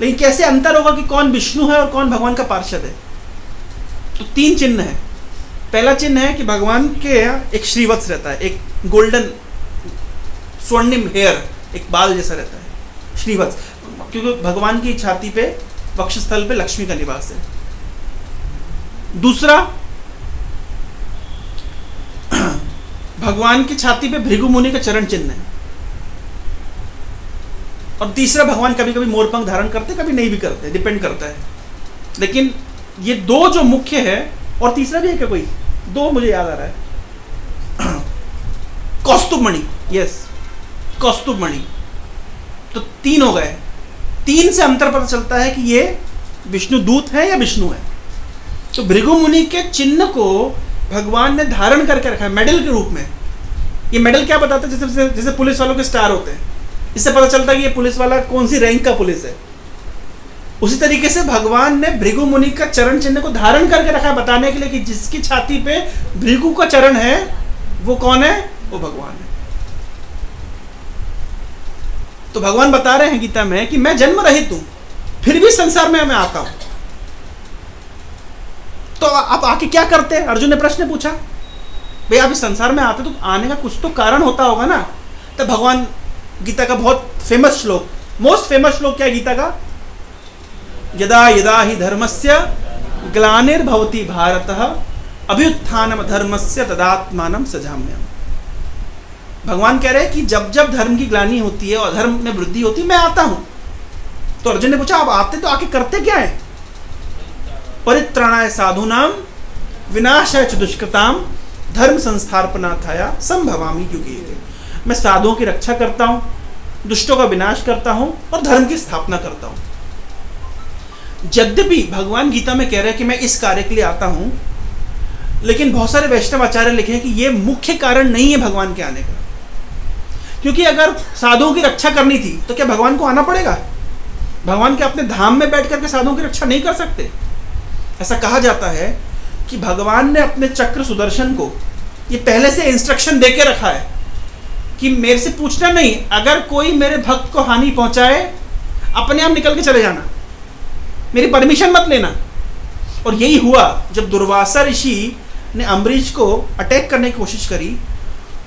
लेकिन कैसे अंतर होगा कि कौन विष्णु है और कौन भगवान का पार्षद है? तो 3 चिन्ह है। पहला चिन्ह है कि भगवान के एक श्रीवत्स रहता है, एक गोल्डन स्वर्णिम हेयर, एक बाल जैसा रहता है श्रीवत्स, क्योंकि भगवान की छाती पे, वक्षस्थल पे लक्ष्मी का निवास है। दूसरा, भगवान की छाती पे भृगु मुनि का चरण चिन्ह है। और तीसरा, भगवान कभी कभी मोरपंख धारण करते, कभी नहीं भी करते, डिपेंड करता है। लेकिन ये 2 जो मुख्य है, और तीसरा भी है क्या कोई? 2 मुझे याद आ रहा है। कौस्तुभ मणि, यस कौस्तुभ मणि। तो 3 हो गए। 3 से अंतर पता चलता है कि ये विष्णु दूत है या विष्णु है। तो भृगु मुनि के चिन्ह को भगवान ने धारण करके रखा है मेडल के रूप में। ये मेडल क्या बताता है? जैसे पुलिस वालों के स्टार होते हैं, इससे पता चलता है कि ये पुलिस वाला कौन सी रैंक का पुलिस है। उसी तरीके से भगवान ने भृगु मुनि का चरण चिन्ह को धारण करके रखा है, बताने के लिए कि जिसकी छाती पे भृगु का चरण है वो कौन है? वो भगवान है। तो भगवान बता रहे हैं गीता में कि मैं जन्म रहित हूं, फिर भी संसार में मैं आता हूं। तो आप आके क्या करते हैं? अर्जुन ने प्रश्न पूछा, भाई आप इस संसार में आते तो आने का कुछ तो कारण होता होगा ना। तो भगवान, गीता का बहुत फेमस श्लोक, मोस्ट फेमस श्लोक क्या है गीता का? यदा यदा ही धर्मस्य ग्लानिर्भवति भारतः अभ्युत्थानम धर्मस्य तदात्मानं सृजाम्यहम्। भगवान कह रहे हैं कि जब जब धर्म की ग्लानि होती है और धर्म में वृद्धि होती है, मैं आता हूं। तो अर्जुन ने पूछा, आप आते तो आके करते क्या है? परित्राणाय साधूनाम विनाशाय च दुष्कृताम धर्म संस्थापनार्थाय संभवामि युगे युगे। मैं साधुओं की रक्षा करता हूं, दुष्टों का विनाश करता हूं और धर्म की स्थापना करता हूं। यद्यपि भगवान गीता में कह रहे हैं कि मैं इस कार्य के लिए आता हूं, लेकिन बहुत सारे वैष्णव आचार्य लिखे हैं कि यह मुख्य कारण नहीं है भगवान के आने का। क्योंकि अगर साधुओं की रक्षा करनी थी तो क्या भगवान को आना पड़ेगा? भगवान के अपने धाम में बैठ करके साधुओं की रक्षा नहीं कर सकते? ऐसा कहा जाता है कि भगवान ने अपने चक्र सुदर्शन को ये पहले से इंस्ट्रक्शन दे के रखा है कि मेरे से पूछना नहीं, अगर कोई मेरे भक्त को हानि पहुंचाए अपने आप निकल के चले जाना, मेरी परमिशन मत लेना। और यही हुआ जब दुर्वासा ऋषि ने अम्बरीश को अटैक करने की कोशिश करी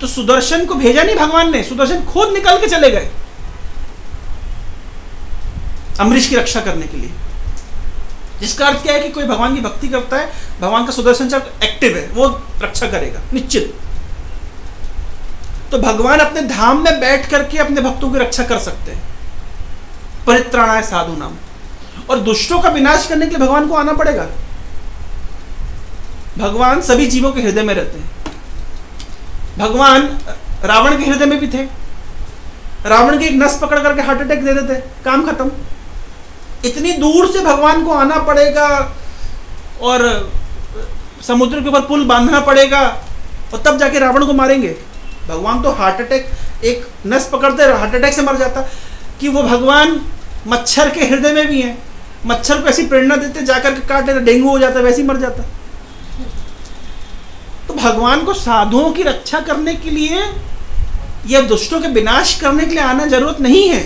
तो सुदर्शन को भेजा नहीं भगवान ने, सुदर्शन खुद निकल के चले गए अम्बरीश की रक्षा करने के लिए। जिसका अर्थ क्या है कि कोई भगवान की भक्ति करता है, भगवान का सुदर्शन चक्र एक्टिव है, वो रक्षा करेगा निश्चित। तो भगवान अपने धाम में बैठ करके अपने भक्तों की रक्षा कर सकते हैं, परित्राणाय साधु नाम। और दुष्टों का विनाश करने के लिए भगवान को आना पड़ेगा। भगवान सभी जीवों के हृदय में रहते हैं। भगवान रावण के हृदय में भी थे। रावण की एक नस पकड़ करके हार्ट अटैक दे देते, काम खत्म। इतनी दूर से भगवान को आना पड़ेगा और समुद्र के ऊपर पुल बांधना पड़ेगा और तब जाके रावण को मारेंगे। भगवान तो हार्ट अटैक, एक नस पकड़ते हार्ट अटैक से मर जाता। कि वो भगवान मच्छर के हृदय में भी है, मच्छर को ऐसी प्रेरणा देते जाकर के काट लेता, डेंगू हो जाता, वैसे ही मर जाता। तो भगवान को साधुओं की रक्षा करने के लिए या दुष्टों के विनाश करने के लिए आना जरूरत नहीं है।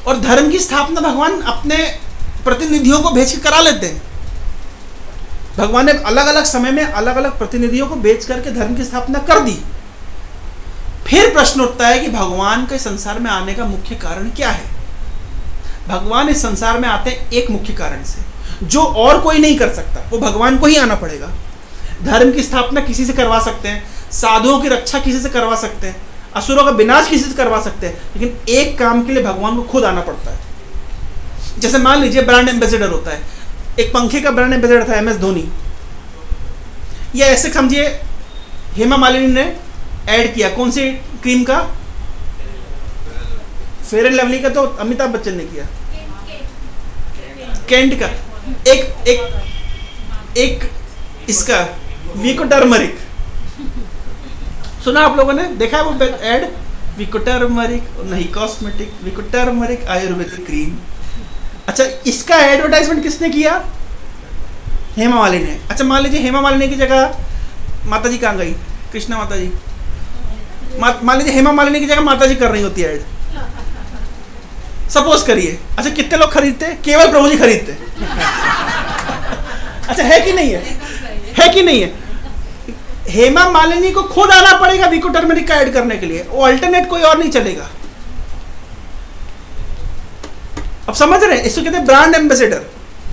और धर्म की स्थापना भगवान अपने प्रतिनिधियों को भेज के करा लेते हैं। भगवान ने अलग अलग समय में अलग अलग प्रतिनिधियों को भेज करके धर्म की स्थापना कर दी। फिर प्रश्न उठता है कि भगवान के संसार में आने का मुख्य कारण क्या है? भगवान इस संसार में आते हैं एक मुख्य कारण से, जो और कोई नहीं कर सकता, वो भगवान को ही आना पड़ेगा। धर्म की स्थापना किसी से करवा सकते हैं, साधुओं की रक्षा किसी से करवा सकते हैं, असुरों का विनाश किसी से करवा सकते हैं, लेकिन एक काम के लिए भगवान को खुद आना पड़ता है। जैसे मान लीजिए ब्रांड एम्बेसडर होता है, एक पंखे का ब्रांड एम्बेसडर था MS धोनी। या ऐसे समझिए हेमा मालिनी ने ऐड किया, कौन सी क्रीम का? फेयर एंड लवली का तो अमिताभ बच्चन ने किया, कैंट का। एक इसका वीको टर्मरिक, सुना आप लोगों ने? देखा है वो ऐड? वीको टर्मरिक नहीं कॉस्मेटिक, वीको टर्मरिक आयुर्वेदिक क्रीम। अच्छा, इसका एडवर्टाइजमेंट किसने किया? हेमा मालिनी ने। अच्छा, मान लीजिए हेमा मालिनी की जगह माता जी कहाँ गई? कृष्णा माता जी। मान लीजिए हेमा मालिनी की जगह माता जी कर रही होती है ऐड, सपोज करिए। अच्छा, कितने लोग खरीदते? केवल प्रभु जी खरीदते। अच्छा, है कि नहीं है? है कि नहीं है? हेमा मालिनी को खुद आना पड़ेगा वीको टर्मरिक का ऐड करने के लिए, वो अल्टरनेट कोई और नहीं चलेगा। अब समझ रहे हैं? इसको कहते हैं ब्रांड एम्बेसडर।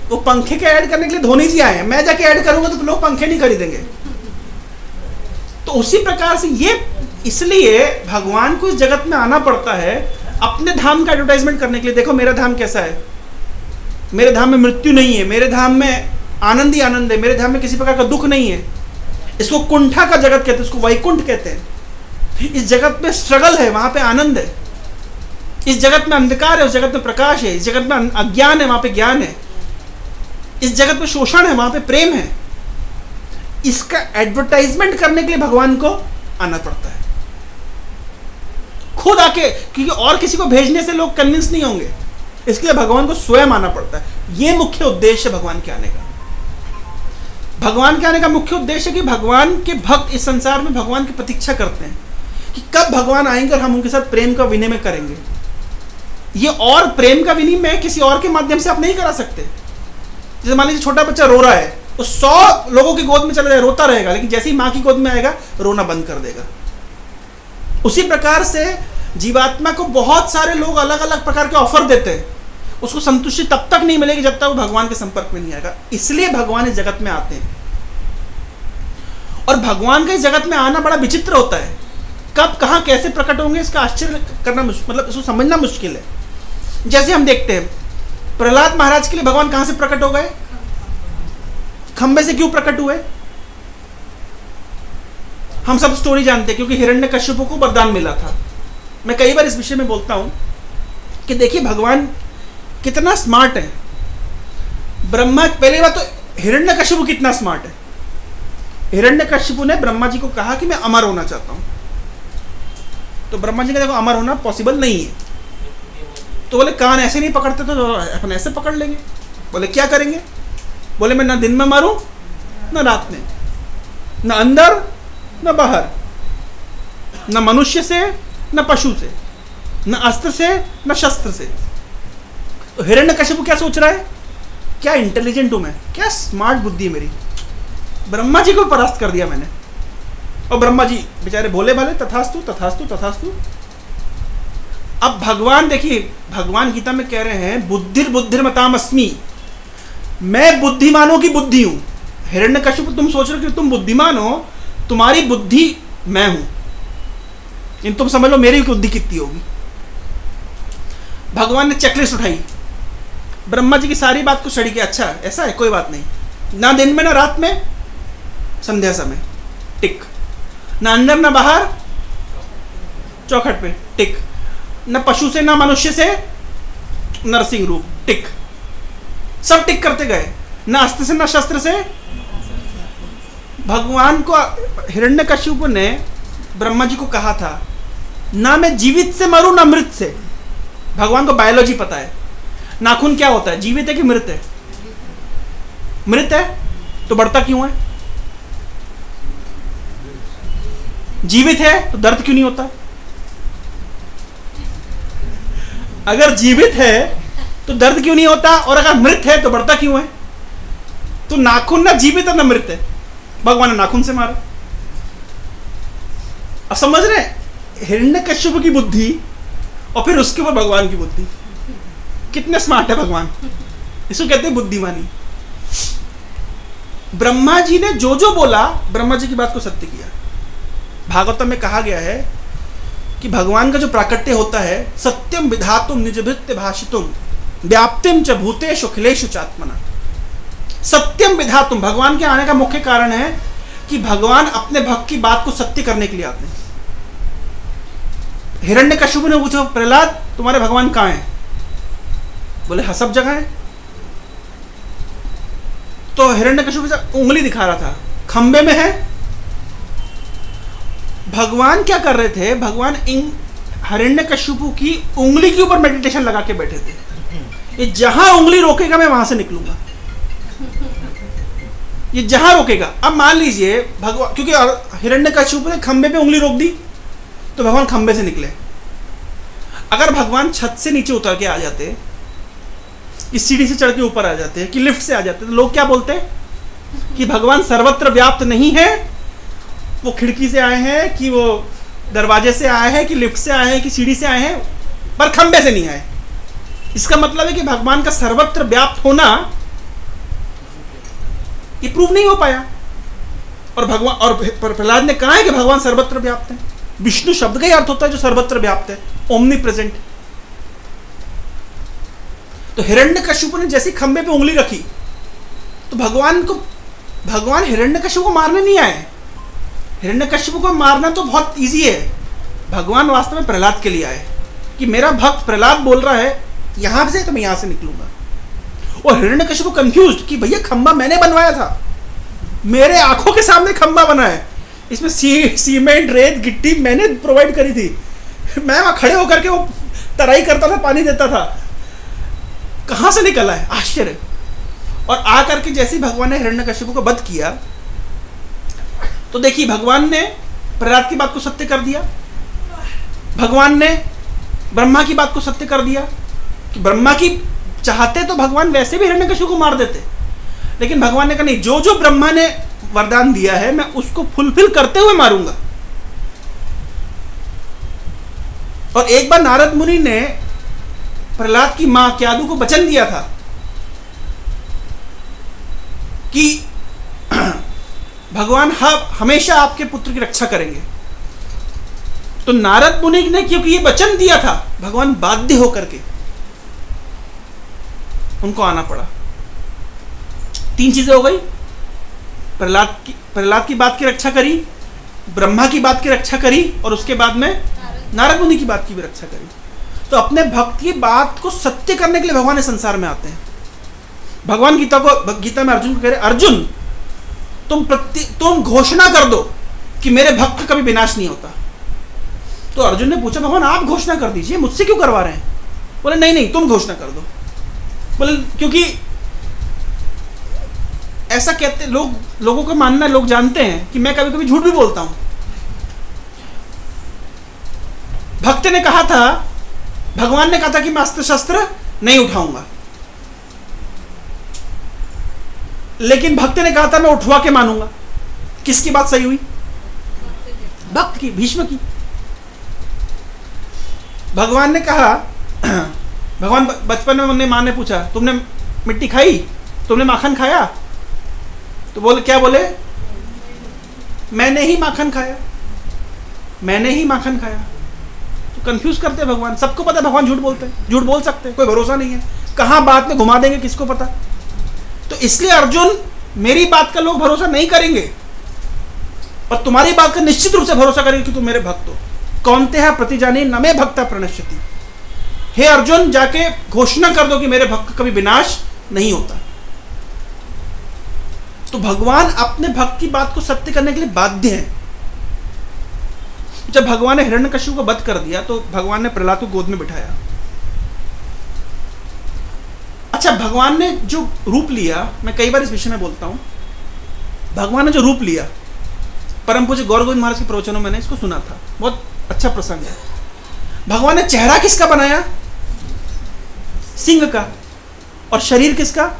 वो पंखे के ऐड करने के लिए धोनी जी आए हैं, मैं जाके ऐड करूंगा तो लोग पंखे नहीं खरीदेंगे। तो उसी प्रकार से ये, इसलिए भगवान को इस जगत में आना पड़ता है अपने धाम का एडवर्टाइजमेंट करने के लिए। देखो मेरा धाम कैसा है, मेरे धाम में मृत्यु नहीं है, मेरे धाम में आनंद ही आनंद है, मेरे धाम में किसी प्रकार का दुख नहीं है। इसको कुंठा का जगत कहते हैं, इसको वैकुंठ कहते हैं। इस जगत में स्ट्रगल है, वहां पे आनंद है। इस जगत में अंधकार है, उस जगत में प्रकाश है। इस जगत में अज्ञान है, वहां पे ज्ञान है। इस जगत में शोषण है, वहां पे प्रेम है। इसका एडवर्टाइजमेंट करने के लिए भगवान को आना पड़ता है, खुद आके, क्योंकि और किसी को भेजने से लोग कन्विंस नहीं होंगे। इसके लिए भगवान को स्वयं आना पड़ता है। यह मुख्य उद्देश्य है भगवान के आने का। भगवान के आने का मुख्य उद्देश्य है कि भगवान के भक्त इस संसार में भगवान की प्रतीक्षा करते हैं कि कब भगवान आएंगे और हम उनके साथ प्रेम का विनिमय करेंगे। ये और प्रेम का विनिमय किसी और के माध्यम से आप नहीं करा सकते। जैसे मान लीजिए छोटा बच्चा रो रहा है, वो 100 लोगों की गोद में चला जाए, रोता रहेगा, लेकिन जैसे ही माँ की गोद में आएगा रोना बंद कर देगा। उसी प्रकार से जीवात्मा को बहुत सारे लोग अलग अलग प्रकार के ऑफर देते हैं, उसको संतुष्टि तब तक नहीं मिलेगी जब तक वो भगवान के संपर्क में नहीं आएगा। इसलिए भगवान इस जगत में आते हैं। और भगवान का इस जगत में आना बड़ा विचित्र होता है। कब कहाँ कैसे प्रकट होंगे इसका आश्चर्य करना, मतलब इसको समझना मुश्किल है। जैसे हम देखते हैं प्रहलाद महाराज के लिए भगवान कहां से प्रकट हो गए? खंबे से क्यों प्रकट हुए? हम सब स्टोरी जानते हैं क्योंकि हिरण्यकश्यप को वरदान मिला था। मैं कई बार इस विषय में बोलता हूं कि देखिए भगवान कितना स्मार्ट है। ब्रह्मा, पहली बात तो हिरण्यकश्यप कितना स्मार्ट है। हिरण्यकश्यप ने ब्रह्मा जी को कहा कि मैं अमर होना चाहता हूं, तो ब्रह्मा जी का देखो अमर होना पॉसिबल नहीं है। तो बोले कान ऐसे नहीं पकड़ते तो अपन ऐसे पकड़ लेंगे। बोले क्या करेंगे? बोले मैं ना दिन में मारूं ना रात में, ना अंदर ना बाहर, ना मनुष्य से ना पशु से, ना अस्त्र से ना शस्त्र से। तो हिरण्यकश्यप क्या सोच रहा है? क्या इंटेलिजेंट हूं मैं, क्या स्मार्ट बुद्धि है मेरी, ब्रह्मा जी को परास्त कर दिया मैंने। और ब्रह्मा जी बेचारे भोले भाले, तथास्तु तथास्तु तथास्तु। अब भगवान देखिए, भगवान गीता में कह रहे हैं बुद्धिर्बुद्धिर्मताम अस्मि, मैं बुद्धिमानों की बुद्धि हूं। हिरण्यकश्यप तुम सोच रहे हो कि तुम बुद्धिमान हो, तुम्हारी बुद्धि मैं हूं। इन तुम समझ लो मेरी बुद्धि कितनी होगी। भगवान ने चेकलिस्ट उठाई, ब्रह्मा जी की सारी बात को स्टडी किया। अच्छा ऐसा है, कोई बात नहीं, ना दिन में ना रात में, संध्या समय टिक, ना अंदर ना बाहर, चौखट पे टिक, ना पशु से ना मनुष्य से, नरसिंह रूप टिक, सब टिक करते गए, ना अस्त्र से ना शस्त्र से। भगवान को, हिरण्यकश्यप ने ब्रह्मा जी को कहा था ना मैं जीवित से मरूं ना मृत से। भगवान को बायोलॉजी पता है, नाखून क्या होता है, जीवित है कि मृत है? मृत है तो बढ़ता क्यों है? जीवित है तो दर्द क्यों नहीं होता? अगर जीवित है तो दर्द क्यों नहीं होता, और अगर मृत है तो बढ़ता क्यों है? तो नाखून ना जीवित है ना मृत है, भगवान ने नाखून से मारा। अब समझ रहे हैं हिरण्यकश्यप की बुद्धि और फिर उसके ऊपर भगवान की बुद्धि, कितने स्मार्ट है भगवान। इसको कहते हैं बुद्धिमानी। ब्रह्मा जी ने जो जो बोला, ब्रह्मा जी की बात को सत्य किया। भागवतम में कहा गया है कि भगवान का जो प्राकट्य होता है, सत्यम विधातुम निजभृत्य भाषितुम व्याप्तिम च भूतेषु अखिलेषु चात्मना। सत्यम विधातुम, भगवान के आने का मुख्य कारण है कि भगवान अपने भक्त की बात को सत्य करने के लिए आते हैं। हिरण्यकश्यप ने पूछा प्रहलाद तुम्हारे भगवान कहाँ हैं? बोले हाँ सब जगह है। तो हिरण्यकश्यप उंगली दिखा रहा था, खंबे में है। भगवान क्या कर रहे थे? भगवान हिरण्यकश्यप की उंगली के ऊपर मेडिटेशन लगा के बैठे थे। ये जहां उंगली रोकेगा मैं वहां से निकलूंगा, ये जहां रोकेगा। अब मान लीजिए भगवान, क्योंकि हिरण्यकश्यप ने खंबे पे उंगली रोक दी तो भगवान खंबे से निकले। अगर भगवान छत से नीचे उतर के आ जाते, इस सीढ़ी से चढ़ के ऊपर आ जाते, कि लिफ्ट से आ जाते, तो लोग क्या बोलते कि भगवान सर्वत्र व्याप्त नहीं है, वो खिड़की से आए हैं कि वो दरवाजे से आए हैं कि लिफ्ट से आए हैं कि सीढ़ी से आए हैं, पर खंबे से नहीं आए। इसका मतलब है कि भगवान का सर्वत्र व्याप्त होना ये प्रूव नहीं हो पाया। और भगवान, और प्रहलाद ने कहा है कि भगवान सर्वत्र व्याप्त है। विष्णु शब्द का ही अर्थ होता है जो सर्वत्र व्याप्त है, ओमनी प्रेजेंट। तो हिरण्यकश्यप ने जैसे खंबे पे उंगली रखी तो भगवान हिरण्यकश्यप को मारने नहीं आए। हिरण्यकश्यप को मारना तो बहुत इजी है, भगवान वास्तव में प्रहलाद के लिए आए कि मेरा भक्त प्रहलाद बोल रहा है यहां से, तो मैं यहां से निकलूंगा। और हिरण्यकश्यप कंफ्यूज्ड कि भैया खंबा मैंने बनवाया था, मेरे आंखों के सामने खंबा बना है, इसमें सीमेंट रेत गिट्टी मैंने प्रोवाइड करी थी, मैं वहां खड़े होकर के वो तराई करता था, पानी देता था, कहां से निकला है? आश्चर्य। और आकर के जैसे भगवान ने हिरण्यकश्यप को वध किया तो देखिए भगवान ने प्रहलाद की बात को सत्य कर दिया, भगवान ने ब्रह्मा की बात को सत्य कर दिया कि ब्रह्मा की चाहते तो भगवान वैसे भी हिरण्यकश्यप को मार देते, लेकिन भगवान ने कहा नहीं, जो जो ब्रह्मा ने वरदान दिया है मैं उसको फुलफिल करते हुए मारूंगा। और एक बार नारद मुनि ने प्रहलाद की मां क्यादु को वचन दिया था कि भगवान हमेशा आपके पुत्र की रक्षा करेंगे। तो नारद मुनि ने क्योंकि ये वचन दिया था, भगवान बाध्य होकर के उनको आना पड़ा। 3 चीजें हो गई, प्रहलाद की बात की रक्षा करी, ब्रह्मा की बात की रक्षा करी और उसके बाद में नारद मुनि की बात की भी रक्षा करी। तो अपने भक्त की बात को सत्य करने के लिए भगवान इस संसार में आते हैं। भगवान गीता में अर्जुन को कह रहे, अर्जुन तुम घोषणा कर दो कि मेरे भक्त का कभी विनाश नहीं होता। तो अर्जुन ने पूछा, भगवान आप घोषणा कर दीजिए, मुझसे क्यों करवा रहे हैं? बोले नहीं तुम घोषणा कर दो। बोले क्योंकि ऐसा कहते लोगों का मानना है, लोग जानते हैं कि मैं कभी कभी झूठ भी बोलता हूं। भक्त ने कहा था, भगवान ने कहा था कि मैं अस्त्र शस्त्र नहीं उठाऊंगा, लेकिन भक्त ने कहा था मैं उठवा के मानूंगा। किसकी बात सही हुई? भक्त की, भीष्म की। भगवान ने कहा, भगवान बचपन में उन्हें मां ने पूछा, तुमने मिट्टी खाई, तुमने माखन खाया? तो बोले, क्या बोले? मैंने ही माखन खाया, मैंने ही माखन खाया। तो कंफ्यूज करते हैं भगवान। सबको पता है भगवान झूठ बोलते हैं, झूठ बोल सकते हैं, कोई भरोसा नहीं है, कहां बात में घुमा देंगे किसको पता। तो इसलिए अर्जुन, मेरी बात का लोग भरोसा नहीं करेंगे और तुम्हारी बात का निश्चित रूप से भरोसा करेंगे कि तुम मेरे भक्त हो। कौन्तेह प्रतिजाने न मे भक्ता प्रणश्यति। हे अर्जुन, जाके घोषणा कर दो कि मेरे भक्त का कभी विनाश नहीं होता। तो भगवान अपने भक्त की बात को सत्य करने के लिए बाध्य है। जब भगवान ने हिरण्यकशिपु को वध कर दिया तो भगवान ने प्रहलाद को गोद में बिठाया। अच्छा, भगवान ने जो रूप लिया, मैं कई बार इस विषय में बोलता हूं, भगवान ने जो रूप लिया, परम पूज्य गौर गोविंद महाराज के प्रवचनों में मैंने इसको सुना था, बहुत अच्छा प्रसंग है। भगवान ने चेहरा किसका बनाया? सिंह का। और शरीर किसका?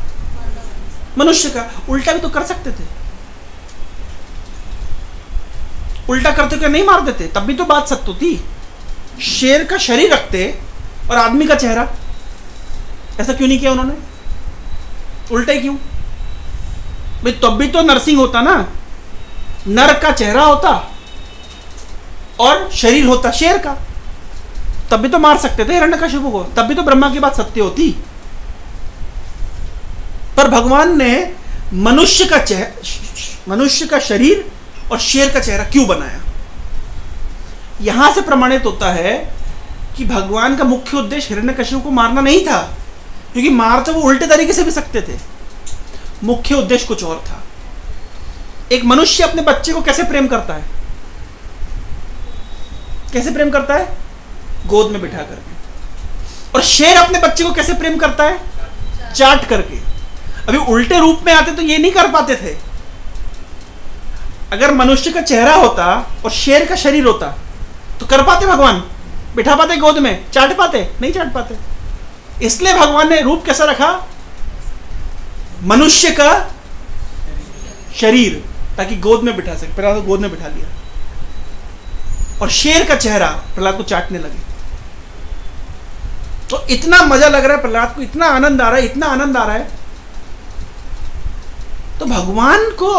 मनुष्य का। उल्टा भी तो कर सकते थे, उल्टा करते क्या नहीं मार देते? तब भी तो बात सत्य होती। शेर का शरीर रखते और आदमी का चेहरा, ऐसा क्यों नहीं किया उन्होंने? उल्टा ही क्यों भाई? तब भी तो नरसिंह होता ना, नर का चेहरा होता और शरीर होता शेर का, तब भी तो मार सकते थे हिरण्यकशिपु को, तब भी तो ब्रह्मा की बात सत्य होती। पर भगवान ने मनुष्य का शरीर और शेर का चेहरा क्यों बनाया? यहां से प्रमाणित होता है कि भगवान का मुख्य उद्देश्य हिरण्यकशिपु को मारना नहीं था, क्योंकि मार तो वो उल्टे तरीके से भी सकते थे। मुख्य उद्देश्य कुछ और था। एक मनुष्य अपने बच्चे को कैसे प्रेम करता है? कैसे प्रेम करता है? गोद में बिठा करके। और शेर अपने बच्चे को कैसे प्रेम करता है? चाट करके। अभी उल्टे रूप में आते तो ये नहीं कर पाते थे। अगर मनुष्य का चेहरा होता और शेर का शरीर होता तो कर पाते भगवान? बिठा पाते गोद में? चाट पाते? नहीं चाट पाते। इसलिए भगवान ने रूप कैसा रखा? मनुष्य का शरीर, ताकि गोद में बिठा सके। प्रहलाद को गोद में बिठा लिया और शेर का चेहरा प्रहलाद को चाटने लगे। तो इतना मजा लग रहा है प्रहलाद को, इतना आनंद आ रहा है, इतना आनंद आ रहा है। तो भगवान को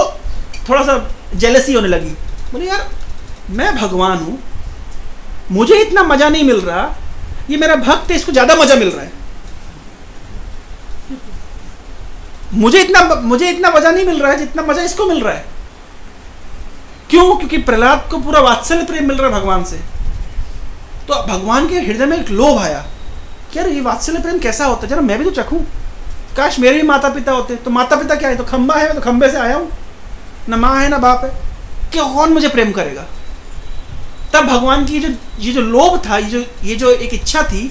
थोड़ा सा जेलसी होने लगी। बोले यार, मैं भगवान हूं, मुझे इतना मजा नहीं मिल रहा, ये मेरा भक्त है, इसको ज्यादा मजा मिल रहा है। मुझे इतना मजा नहीं मिल रहा है जितना मजा इसको मिल रहा है। क्यों? क्योंकि प्रहलाद को पूरा वात्सल्य प्रेम मिल रहा है भगवान से। तो भगवान के हृदय में एक लोभ आया कि यार, ये वात्सल्य प्रेम कैसा होता है, जरा मैं भी तो चखूं। काश मेरे भी माता पिता होते। तो माता पिता क्या है? तो खंबा है, मैं तो खंबे से आया हूं, ना माँ है ना बाप है, क्या कौन मुझे प्रेम करेगा? तब भगवान की ये जो लोभ था, ये जो एक इच्छा थी,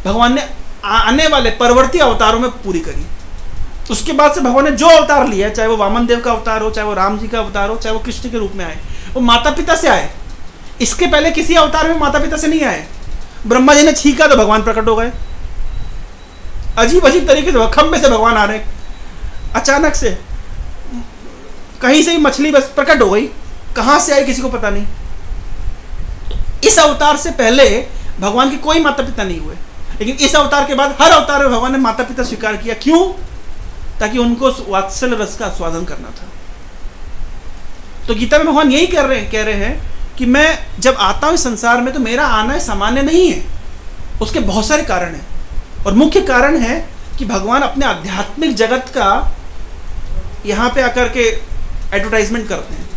भगवान ने आने वाले परवर्ती अवतारों में पूरी करी। उसके बाद से भगवान ने जो अवतार लिया, चाहे वो वामन देव का अवतार हो, चाहे वो राम जी का अवतार हो, चाहे वो कृष्ण के रूप में आए, वो माता पिता से आए। इसके पहले किसी अवतार में माता पिता से नहीं आए। ब्रह्मा जी ने छींका तो भगवान प्रकट हो गए। अजीब अजीब तरीके से खंबे से भगवान आ रहे, अचानक से कहीं से भी मछली बस प्रकट हो गई, कहां से आई किसी को पता नहीं। इस अवतार से पहले भगवान के कोई माता पिता नहीं हुए, लेकिन इस अवतार के बाद हर अवतार में भगवान ने माता पिता स्वीकार किया। क्यों? ताकि उनको वात्सल्य रस का आस्वादन करना था। तो गीता में भगवान यही कह रहे हैं कि मैं जब आता हूं इस संसार में तो मेरा आना सामान्य नहीं है, उसके बहुत सारे कारण हैं। और मुख्य कारण है कि भगवान अपने आध्यात्मिक जगत का यहां पे आकर के एडवर्टाइजमेंट करते हैं।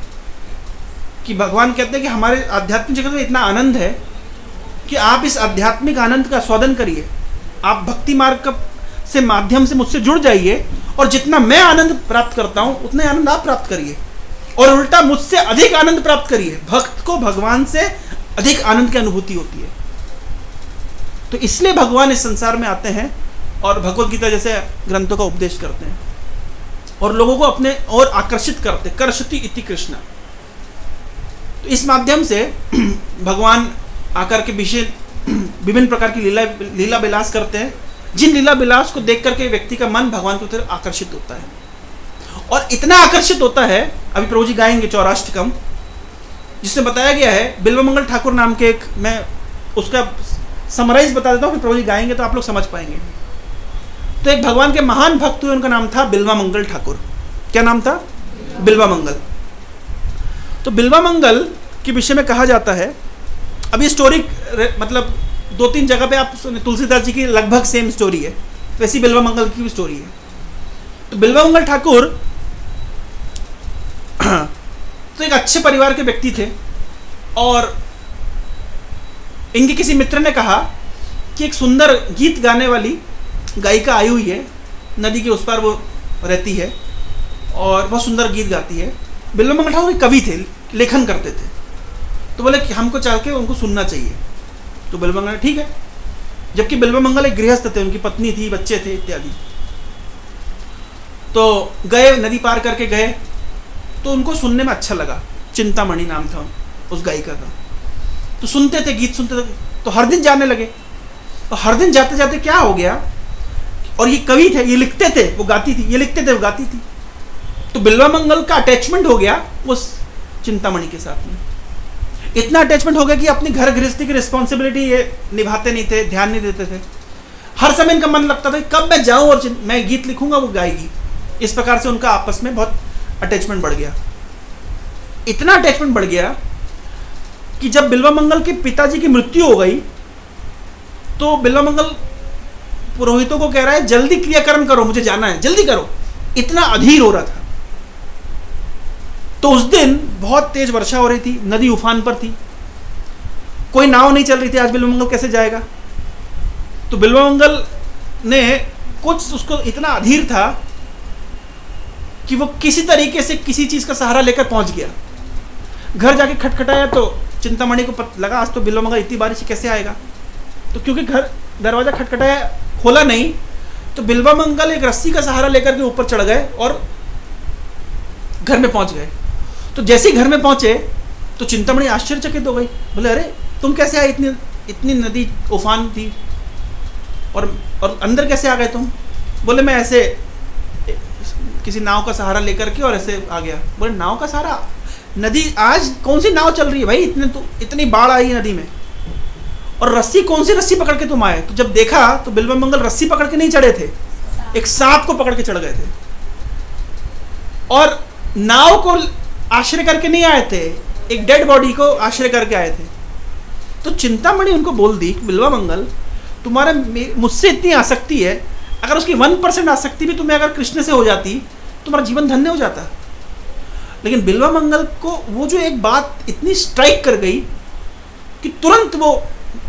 कि भगवान कहते हैं कि हमारे आध्यात्मिक जगत में इतना आनंद है कि आप इस आध्यात्मिक आनंद का स्वादन करिए, आप भक्ति मार्ग से माध्यम से मुझसे जुड़ जाइए, और जितना मैं आनंद प्राप्त करता हूं उतने आनंद आप प्राप्त करिए, और उल्टा मुझसे अधिक आनंद प्राप्त करिए। भक्त को भगवान से अधिक आनंद की अनुभूति होती है। तो इसलिए भगवान इस संसार में आते हैं और भगवत गीता जैसे ग्रंथों का उपदेश करते हैं और लोगों को अपने और आकर्षित करते, कर्षति इति कृष्ण। तो इस माध्यम से भगवान आकर के विभिन्न प्रकार की लीला विलास करते हैं, जिन लीला विलास को देख करके व्यक्ति का मन भगवान की तरफ आकर्षित होता है, और इतना आकर्षित होता है, अभी प्रभु जी गाएंगे चौराष्टकम, जिसमें बताया गया है, बिल्वमंगल ठाकुर नाम के एक, मैं उसका समराइज बता देता हूँ, फिर प्रभु जी गाएंगे तो आप लोग समझ पाएंगे। तो एक भगवान के महान भक्त हुए, उनका नाम था बिल्वामंगल ठाकुर। क्या नाम था? बिल्वामंगल। तो बिल्वामंगल के विषय में कहा जाता है, अब ये स्टोरी मतलब 2-3 जगह पे आप तुलसीदास जी की लगभग सेम स्टोरी है, वैसी बिल्वामंगल की भी स्टोरी है। तो बिल्वामंगल ठाकुर तो एक अच्छे परिवार के व्यक्ति थे, और इनके किसी मित्र ने कहा कि एक सुंदर गीत गाने वाली गायिका आई हुई है, नदी के उस पार वो रहती है और बहुत सुंदर गीत गाती है। बिल्वामंगल ठाकुर कवि थे, लेखन करते थे, तो बोले कि हमको चल के उनको सुनना चाहिए। तो बिल्वामंगल ठीक है, जबकि बिल्वामंगल एक गृहस्थ थे, उनकी पत्नी थी, बच्चे थे इत्यादि। तो गए, नदी पार करके गए, तो उनको सुनने में अच्छा लगा। चिंतामणि नाम था उस गायिका का। तो सुनते थे, गीत सुनते थे, तो हर दिन जाने लगे। तो हर दिन जाते जाते क्या हो गया, और ये कवि थे, ये लिखते थे, वो गाती थी, ये लिखते थे, वो गाती थी। तो बिल्वामंगल का अटैचमेंट हो गया उस चिंतामणि के साथ में। इतना अटैचमेंट हो गया कि अपनी घर गृहस्थी की रिस्पॉन्सिबिलिटी ये निभाते नहीं थे, ध्यान नहीं देते थे। हर समय इनका मन लगता था कब मैं जाऊं और मैं गीत लिखूंगा, वो गाएगी। इस प्रकार से उनका आपस में बहुत अटैचमेंट बढ़ गया। इतना अटैचमेंट बढ़ गया कि जब बिल्वामंगल के पिताजी की मृत्यु हो गई, तो बिल्वामंगल पुरोहितों को कह रहा है जल्दी क्रियाकर्म करो, मुझे जाना है, जल्दी करो। इतना अधीर हो रहा था। तो उस दिन बहुत तेज वर्षा हो रही थी, नदी उफान पर थी, कोई नाव नहीं चल रही थी। आज बिल्वामंगल कैसे जाएगा? तो बिल्वामंगल ने कुछ, उसको इतना अधीर था कि वो किसी तरीके से किसी चीज का सहारा लेकर पहुंच गया। घर जाके खटखटाया तो चिंतामणि को लगा आज तो बिल्वामंगल इतनी बारिश कैसे आएगा। तो क्योंकि घर दरवाजा खटखटाया, खोला नहीं, तो बिल्वामंगल एक रस्सी का सहारा लेकर के ऊपर चढ़ गए और घर में पहुंच गए। तो जैसे ही घर में पहुंचे तो चिंतामणि आश्चर्यचकित हो गई, बोले अरे तुम कैसे आए, इतनी नदी उफान थी, और अंदर कैसे आ गए तुम? बोले मैं ऐसे किसी नाव का सहारा लेकर के और ऐसे आ गया। बोले नाव का सहारा? नदी आज कौन सी नाव चल रही है भाई, इतनी बाढ़ आई नदी में, और रस्सी कौन सी रस्सी पकड़ के तुम आए? तो जब देखा तो बिल्वामंगल रस्सी पकड़ के नहीं चढ़े थे, एक सांप को पकड़ के चढ़ गए थे, और नाव को आश्रय करके नहीं आए थे, एक डेड बॉडी को आश्रय करके आए थे। तो चिंतामणि उनको बोल दी कि बिल्वामंगल तुम्हारा मुझसे इतनी आसक्ति है, अगर उसकी 1% आसक्ति भी तुम्हें अगर कृष्ण से हो जाती तुम्हारा जीवन धन्य हो जाता। लेकिन बिल्वामंगल को वो जो एक बात इतनी स्ट्राइक कर गई कि तुरंत वो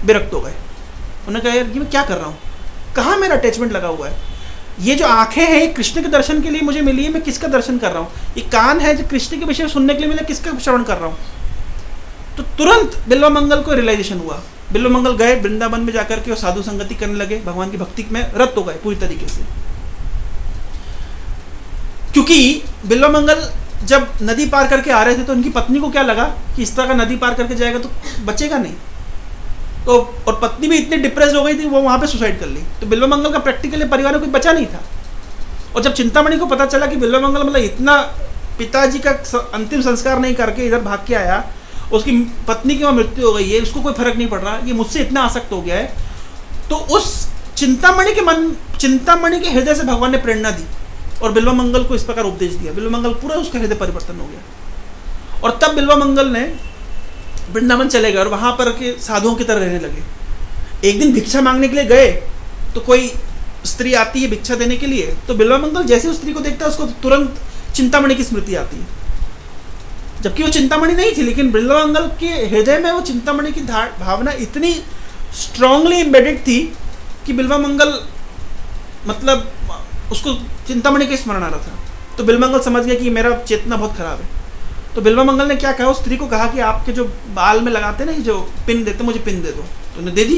विरक्त हो गए। उन्होंने कहा यार ये मैं क्या कर रहा हूँ, कहाँ मेरा अटैचमेंट लगा हुआ है? ये जो आंखें हैं ये कृष्ण के दर्शन के लिए मुझे मिली है, मैं किसका दर्शन कर रहा हूँ? ये कान है जो कृष्ण के विषय सुनने के लिए मिला, किसका श्रवण कर रहा हूँ? तो तुरंत बिल्वामंगल को रियलाइजेशन हुआ। बिल्वामंगल गए वृंदावन में जाकर के और साधु संगति करने लगे, भगवान की भक्ति में रत हो गए पूरी तरीके से। क्योंकि बिल्वामंगल जब नदी पार करके आ रहे थे तो उनकी पत्नी को क्या लगा कि इस तरह का नदी पार करके जाएगा तो बचेगा नहीं, तो और पत्नी भी इतनी डिप्रेस हो गई थी वो वहां पे सुसाइड कर ली। तो बिल्वामंगल का प्रैक्टिकली परिवार में कोई बचा नहीं था। और जब चिंतामणि को पता चला कि बिल्वामंगल मतलब इतना पिताजी का अंतिम संस्कार नहीं करके इधर भाग के आया, उसकी पत्नी की वहाँ मृत्यु हो गई है, उसको कोई फर्क नहीं पड़ रहा, ये मुझसे इतना आसक्त हो गया है, तो उस चिंतामणि के हृदय से भगवान ने प्रेरणा दी और बिल्वामंगल को इस प्रकार उपदेश दिया। बिल्वामंगल पूरा उसका हृदय परिवर्तन हो गया, और तब बिल्वामंगल ने वृंदावन चले गए और वहां पर के साधुओं की तरह रहने लगे। एक दिन भिक्षा मांगने के लिए गए तो कोई स्त्री आती है भिक्षा देने के लिए, तो बिल्वामंगल जैसे उस स्त्री को देखता है उसको तुरंत चिंतामणि की स्मृति आती है। जबकि वो चिंतामणि नहीं थी, लेकिन बिल्वामंगल के हृदय में वो चिंतामणि की भावना इतनी स्ट्रांगली एम्बेडेड थी कि बिल्वामंगल मतलब उसको चिंतामणि का स्मरण आ रहा था। तो बिल्वामंगल समझ गया कि मेरा चेतना बहुत खराब है। तो बिल्वामंगल ने क्या कहा, उस स्त्री को कहा कि आपके जो बाल में लगाते ना, जो पिन देते, मुझे पिन दे दो। तो उन्हें दे दी।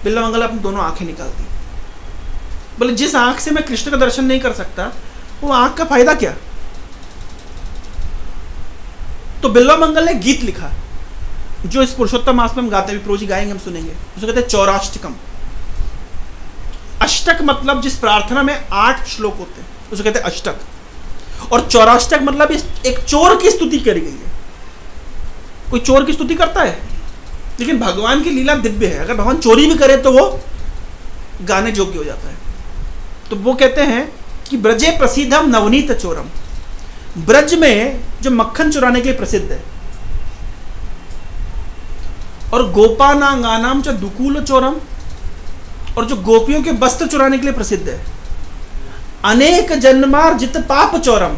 बिल्वामंगल अपनी दोनों आंखें निकाल दी। बोले जिस आंख से मैं कृष्ण का दर्शन नहीं कर सकता, वो आंख का फायदा क्या। तो बिल्वामंगल ने गीत लिखा जो इस पुरुषोत्तम मास में हम गाते, विप्रो जी गाएंगे, हम सुनेंगे। उसको कहते हैं चौराष्टकम। अष्टक मतलब जिस प्रार्थना में 8 श्लोक होते हैं उसको कहते हैं अष्टक, और चौराष्टक मतलब एक चोर की स्तुति करी गई है। कोई चोर की स्तुति करता है, लेकिन भगवान की लीला दिव्य है। अगर भगवान चोरी भी करे तो वो गाने योग्य हो जाता है। तो वो कहते हैं कि ब्रजे प्रसिद्धम नवनीत चोरम, ब्रज में जो मक्खन चुराने के लिए प्रसिद्ध है, और गोपानांगानाम च दुकूल चोरम, और जो गोपियों के वस्त्र चुराने के लिए प्रसिद्ध है, अनेक जन्मार्जित पाप चोरम,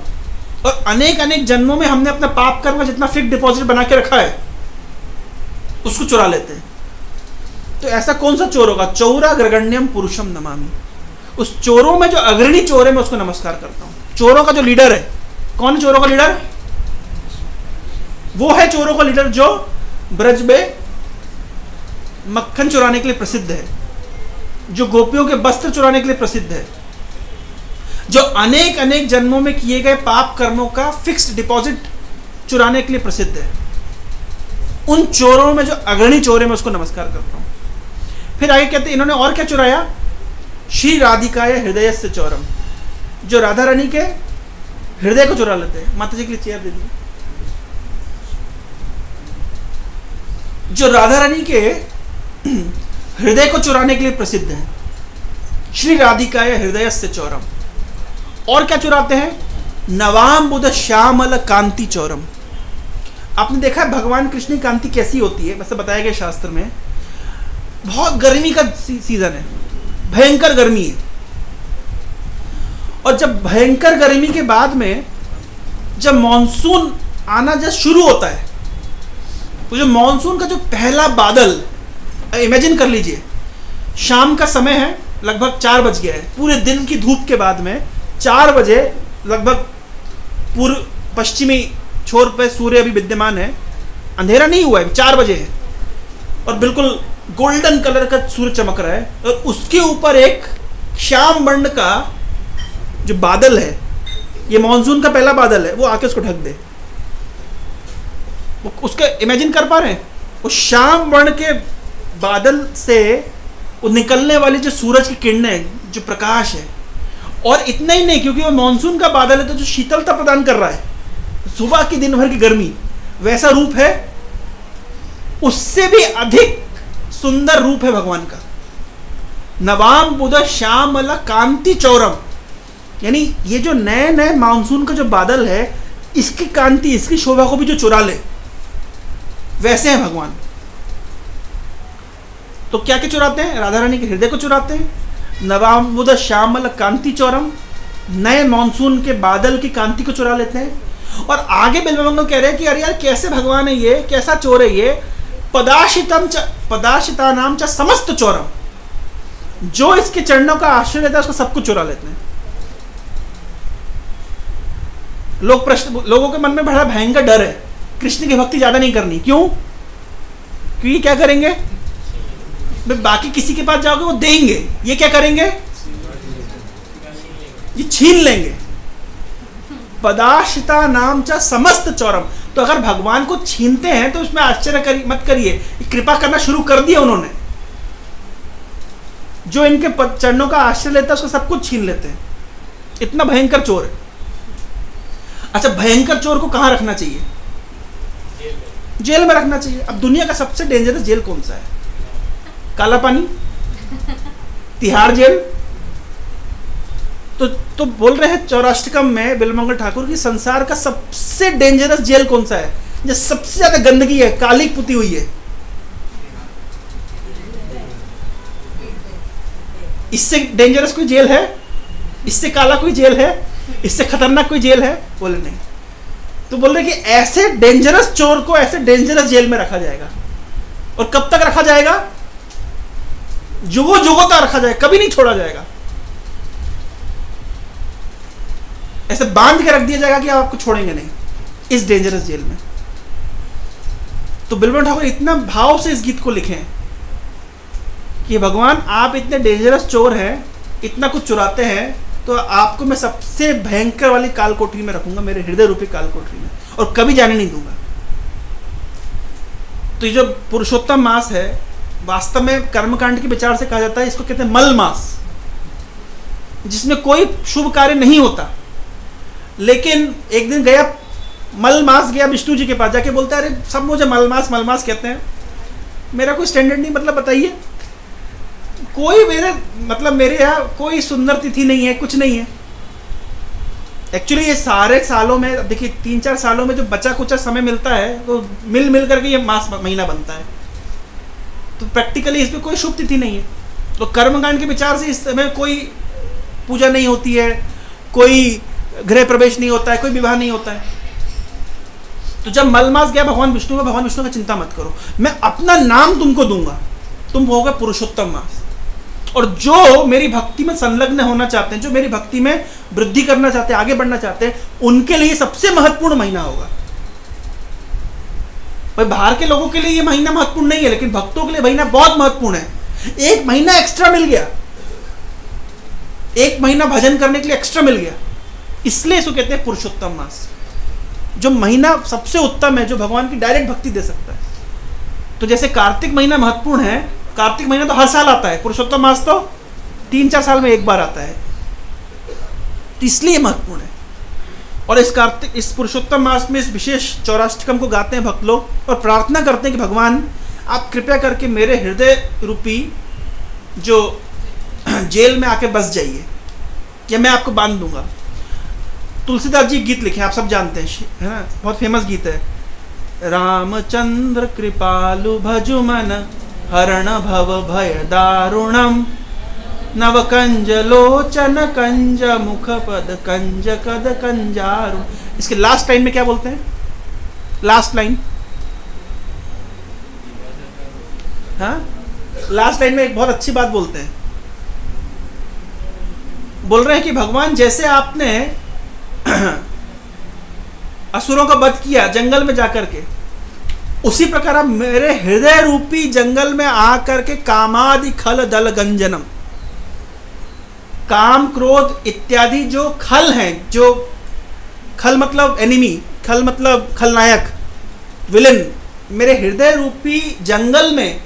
और अनेक अनेक जन्मों में हमने अपना पाप कर्म जितना फिक्स डिपॉजिट बना के रखा है उसको चुरा लेते हैं। तो ऐसा कौन सा चोर होगा, चौरा ग्रगण्यम पुरुषम नमामि। उस चोरों में जो अग्रणी चोर है मैं उसको नमस्कार करता हूं। चोरों का जो लीडर है, कौन है चोरों का लीडर? वो है चोरों का लीडर जो ब्रज में मक्खन चुराने के लिए प्रसिद्ध है, जो गोपियों के वस्त्र चुराने के लिए प्रसिद्ध है, जो अनेक अनेक जन्मों में किए गए पाप कर्मों का फिक्स्ड डिपॉजिट चुराने के लिए प्रसिद्ध है। उन चोरों में जो अग्रणी चोर है मैं उसको नमस्कार करता हूं। फिर आगे कहते हैं इन्होंने और क्या चुराया, श्री राधिकाय हृदय से चौरम, जो राधा रानी के हृदय को चुरा लेते हैं। माता जी के लिए चेयर दे दी। जो राधा रानी के हृदय को चुराने के लिए प्रसिद्ध है, श्री राधिकाय हृदय से चौरम। और क्या चुराते हैं, नवाम बुध श्यामल कांति चौरम। आपने देखा है भगवान कृष्ण की कांति कैसी होती है, वैसे बताया गया शास्त्र में। बहुत गर्मी का सीजन है, भयंकर गर्मी है, और जब भयंकर गर्मी के बाद में जब मॉनसून आना जब शुरू होता है, तो जो मॉनसून का जो पहला बादल, इमेजिन कर लीजिए, शाम का समय है, लगभग 4 बज गया है, पूरे दिन की धूप के बाद में 4 बजे लगभग पूर्व पश्चिमी छोर पे सूर्य अभी विद्यमान है, अंधेरा नहीं हुआ है, 4 बजे है, और बिल्कुल गोल्डन कलर का सूर्य चमक रहा है, और उसके ऊपर एक श्याम वर्ण का जो बादल है, ये मॉनसून का पहला बादल है, वो आके उसको ढक दे। वो उसके इमेजिन कर पा रहे हैं, वो श्याम वर्ण के बादल से वो निकलने वाली जो सूरज की किरणें, जो प्रकाश है, और इतना ही नहीं, क्योंकि वो मॉनसून का बादल है तो जो शीतलता प्रदान कर रहा है, सुबह की दिन भर की गर्मी, वैसा रूप है, उससे भी अधिक सुंदर रूप है भगवान का। नवाम बुध श्यामल कांति चौरम, यानी ये जो नए नए मानसून का जो बादल है, इसकी कांति, इसकी शोभा को भी जो चुरा ले, वैसे हैं भगवान। तो क्या क्या चुराते हैं, राधा रानी के हृदय को चुराते हैं, नवाम बुध श्यामल कांति चौरम, नए मानसून के बादल की कांति को चुरा लेते हैं। और आगे बिल्वामंगल कह रहे हैं कि अरे यार कैसे भगवान है ये, कैसा चोर है ये, पदाशिता नाम च समस्त चौरम, जो इसके चरणों का आश्रय लेता है उसको सब कुछ चुरा लेते हैं। लोगों के मन में बड़ा भयंकर डर है, कृष्ण की भक्ति ज्यादा नहीं करनी। क्यों? क्योंकि क्या करेंगे, बाकी किसी के पास जाओगे वो देंगे, ये क्या करेंगे, ये छीन लेंगे। पदाशिता नाम च समस्त चौरम, तो अगर भगवान को छीनते हैं तो उसमें आश्चर्य मत करिए, कृपा करना शुरू कर दिया उन्होंने। जो इनके चरणों का आश्रय लेता है उसको सब कुछ छीन लेते हैं, इतना भयंकर चोर है। अच्छा, भयंकर चोर को कहां रखना चाहिए, जेल में रखना चाहिए। अब दुनिया का सबसे डेंजरस जेल कौन सा है, काला पानी, तिहाड़ जेल। तो बोल रहे हैं चौराष्टकम में बिल्वामंगल ठाकुर की संसार का सबसे डेंजरस जेल कौन सा है, जो सबसे ज्यादा गंदगी है, काली पुती हुई है। इससे डेंजरस कोई जेल है, इससे काला कोई जेल है, इससे खतरनाक कोई जेल है? बोले नहीं। तो बोल रहे कि ऐसे डेंजरस चोर को ऐसे डेंजरस जेल में रखा जाएगा। और कब तक रखा जाएगा? जुगों जुगों तक रखा जाएगा, कभी नहीं छोड़ा जाएगा। ऐसे बांध के रख दिया जाएगा कि आप आपको छोड़ेंगे नहीं इस डेंजरस जेल में। तो बिल्वन ठाकुर इतना भाव से इस गीत को लिखे कि भगवान आप इतने डेंजरस चोर हैं, इतना कुछ चुराते हैं, तो आपको मैं सबसे भयंकर वाली काल कोठरी में रखूंगा, मेरे हृदय रूपी काल कोठरी में, और कभी जाने नहीं दूंगा। तो ये जो पुरुषोत्तम मास है, वास्तव में कर्मकांड के विचार से कहा जाता है, इसको कहते हैं मल मास, जिसमें कोई शुभ कार्य नहीं होता। लेकिन एक दिन गया मल मास, गया विष्णु जी के पास, जाके बोलता है अरे सब मुझे मल मास कहते हैं, मेरा कोई स्टैंडर्ड नहीं, मतलब बताइए, कोई मेरे यहाँ कोई सुंदर तिथि नहीं है, कुछ नहीं है। एक्चुअली ये सारे सालों में, देखिए 3-4 सालों में जो बचा कुचा समय मिलता है, तो मिल करके ये मास महीना बनता है। तो प्रैक्टिकली इसमें कोई शुभ तिथि नहीं है। तो कर्मकांड के विचार से इस समय कोई पूजा नहीं होती है, कोई गृह प्रवेश नहीं होता है, कोई विवाह नहीं होता है। तो जब मलमास गया भगवान विष्णु का चिंता मत करो, मैं अपना नाम तुमको दूंगा, तुम होगा पुरुषोत्तम मास। और जो मेरी भक्ति में संलग्न होना चाहते हैं, जो मेरी भक्ति में वृद्धि करना चाहते हैं, आगे बढ़ना चाहते हैं, उनके लिए सबसे महत्वपूर्ण महीना होगा। भाई बाहर के लोगों के लिए ये महीना महत्वपूर्ण नहीं है, लेकिन भक्तों के लिए महीना बहुत महत्वपूर्ण है। एक महीना एक्स्ट्रा मिल गया, एक महीना भजन करने के लिए एक्स्ट्रा मिल गया, इसलिए इसको कहते हैं पुरुषोत्तम मास। जो महीना सबसे उत्तम है, जो भगवान की डायरेक्ट भक्ति दे सकता है। तो जैसे कार्तिक महीना महत्वपूर्ण है, कार्तिक महीना तो हर साल आता है, पुरुषोत्तम मास तो 3-4 साल में एक बार आता है, तो इसलिए महत्वपूर्ण है। और इस पुरुषोत्तम मास में इस विशेष चौराष्टकम को गाते हैं भक्त लोग, और प्रार्थना करते हैं कि भगवान आप कृपया करके मेरे हृदय रूपी जो जेल में आके बस जाइए, या मैं आपको बांध दूंगा। तुलसीदास जी गीत लिखे, आप सब जानते हैं, है ना, बहुत फेमस गीत है। रामचंद्र कृपालु भजु मन हरण भव भय दारुणम, नव कंज लोचन कंज मुख पद कंज कद कंजारु। इसके लास्ट लाइन में क्या बोलते हैं? लास्ट लाइन, हाँ, लास्ट लाइन में एक बहुत अच्छी बात बोलते हैं। बोल रहे हैं कि भगवान जैसे आपने असुरों का वध किया जंगल में जाकर के, उसी प्रकार आप मेरे हृदय रूपी जंगल में आकर के कामादि खल दल गंजनम, काम क्रोध इत्यादि जो खल हैं, जो खल मतलब एनिमी, खल मतलब खलनायक, विलन, मेरे हृदय रूपी जंगल में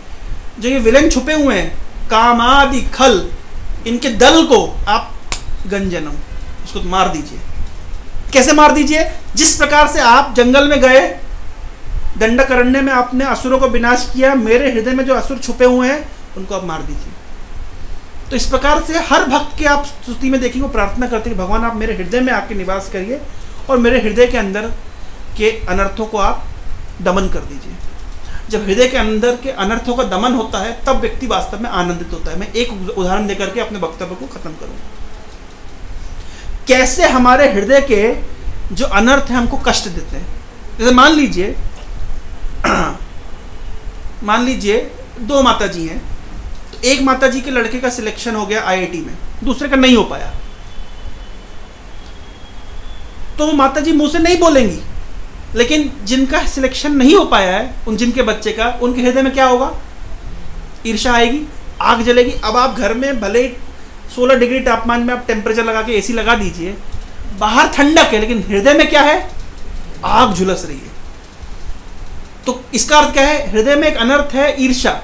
जो ये विलन छुपे हुए हैं, कामादि खल, इनके दल को आप गंजनम, उसको मार दीजिए। कैसे मार दीजिए? जिस प्रकार से आप जंगल में गए, दंडकारण्य में आपने असुरों को विनाश किया, मेरे हृदय में जो असुर छुपे हुए हैं उनको आप मार दीजिए। तो इस प्रकार से हर भक्त के आप स्तुति में देखेंगे, प्रार्थना करते हैं भगवान आप मेरे हृदय में आके निवास करिए और मेरे हृदय के अंदर के अनर्थों को आप दमन कर दीजिए। जब हृदय के अंदर के अनर्थों का दमन होता है तब व्यक्ति वास्तव में आनंदित होता है। मैं एक उदाहरण देकर के अपने वक्तव्य को खत्म करूंगा। कैसे हमारे हृदय के जो अनर्थ है हमको कष्ट देते हैं। जैसे मान लीजिए 2 माताजी हैं, तो एक माताजी के लड़के का सिलेक्शन हो गया आईआईटी में, दूसरे का नहीं हो पाया, तो वो माताजी मुंह से नहीं बोलेंगी, लेकिन जिनका सिलेक्शन नहीं हो पाया है, उन जिनके बच्चे का, उनके हृदय में क्या होगा? ईर्ष्या आएगी, आग जलेगी। अब आप घर में भले 16 डिग्री तापमान में आप टेम्परेचर लगा के एसी लगा दीजिए, बाहर ठंडक है लेकिन हृदय में क्या है? आग झुलस रही है। तो इसका अर्थ क्या है? हृदय में एक अनर्थ है, ईर्ष्या,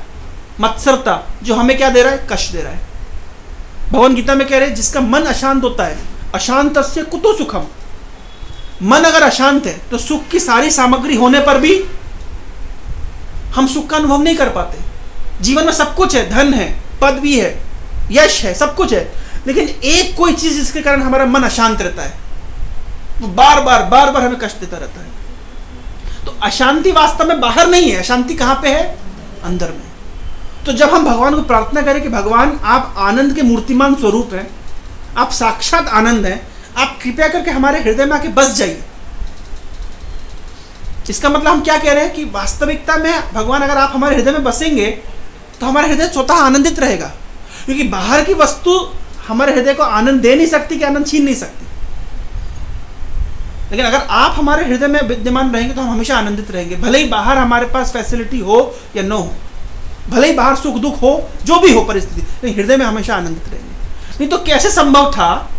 मत्सरता, जो हमें क्या दे रहा है? कष्ट दे रहा है। भगवान गीता में कह रहे हैं जिसका मन अशांत होता है, अशांतस्य कुतो सुखम। मन अगर अशांत है तो सुख की सारी सामग्री होने पर भी हम सुख का अनुभव नहीं कर पाते। जीवन में सब कुछ है, धन है, पद भी है, यश है, सब कुछ है, लेकिन एक कोई चीज जिसके कारण हमारा मन अशांत रहता है, वो बार बार हमें कष्ट देता रहता है। तो अशांति वास्तव में बाहर नहीं है, अशांति कहां पे है? अंदर में। तो जब हम भगवान को प्रार्थना करें कि भगवान आप आनंद के मूर्तिमान स्वरूप हैं, आप साक्षात आनंद हैं, आप कृपया करके हमारे हृदय में आके बस जाइए, इसका मतलब हम क्या कह रहे हैं कि वास्तविकता में भगवान अगर आप हमारे हृदय में बसेंगे तो हमारा हृदय स्वतः आनंदित रहेगा, क्योंकि बाहर की वस्तु हमारे हृदय को आनंद दे नहीं सकती कि आनंद छीन नहीं सकती। लेकिन अगर आप हमारे हृदय में विद्यमान रहेंगे तो हम हमेशा आनंदित रहेंगे, भले ही बाहर हमारे पास फैसिलिटी हो या न हो, भले ही बाहर सुख दुख हो, जो भी हो परिस्थिति, लेकिन हृदय में हमेशा आनंदित रहेंगे। नहीं तो कैसे संभव था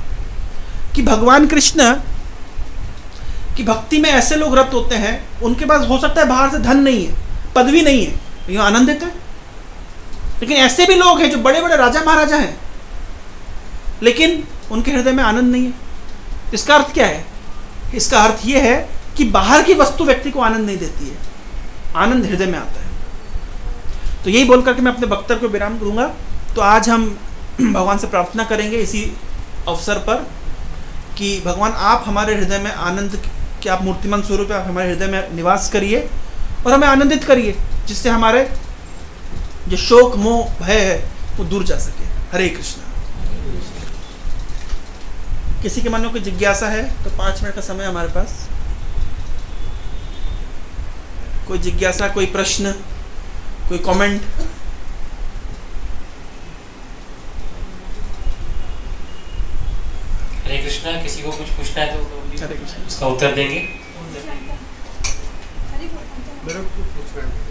कि भगवान कृष्ण की भक्ति में ऐसे लोग रत होते हैं, उनके पास हो सकता है बाहर से धन नहीं है, पदवी नहीं है, लेकिन आनंदित है। लेकिन ऐसे भी लोग हैं जो बड़े बड़े राजा महाराजा हैं, लेकिन उनके हृदय में आनंद नहीं है। इसका अर्थ क्या है? इसका अर्थ यह है कि बाहर की वस्तु व्यक्ति को आनंद नहीं देती है, आनंद हृदय में आता है। तो यही बोलकर के मैं अपने वक्तव्य को विराम करूंगा। तो आज हम भगवान से प्रार्थना करेंगे इसी अवसर पर कि भगवान आप हमारे हृदय में आनंद कि आप मूर्तिमान स्वरूप आप हमारे हृदय में निवास करिए और हमें आनंदित करिए, जिससे हमारे जो शोक मोह भय है वो दूर जा सके। हरे कृष्णा। किसी के मन में कोई जिज्ञासा है तो 5 मिनट का समय हमारे पास। कोई जिज्ञासा, कोई प्रश्न, कोई कमेंट? हरे कृष्णा। किसी को कुछ पूछना है तो उसका उत्तर देंगे।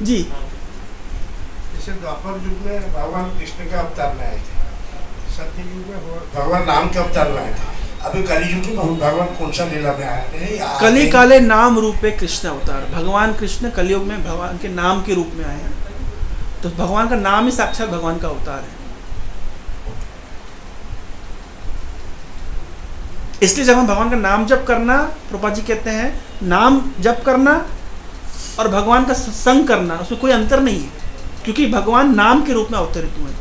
जी, जैसे द्वापर युग में भगवान कृष्ण का अवतार लाए थे, सत्य युग में भगवान राम के अवतार लाए थे, अभी कली युग में भगवान कौन सा लीला में आए हैं? कली काले नाम रूपे कृष्ण अवतार। भगवान कृष्ण कलयुग में भगवान के नाम के रूप में आए हैं। तो भगवान का नाम ही साक्षात भगवान का अवतार है। इसलिए जब हम भगवान का नाम जप करना, प्रभुपाद जी कहते हैं नाम जप करना और भगवान का संग करना, उसमें कोई अंतर नहीं है, क्योंकि भगवान नाम के रूप में अवतरित हुए।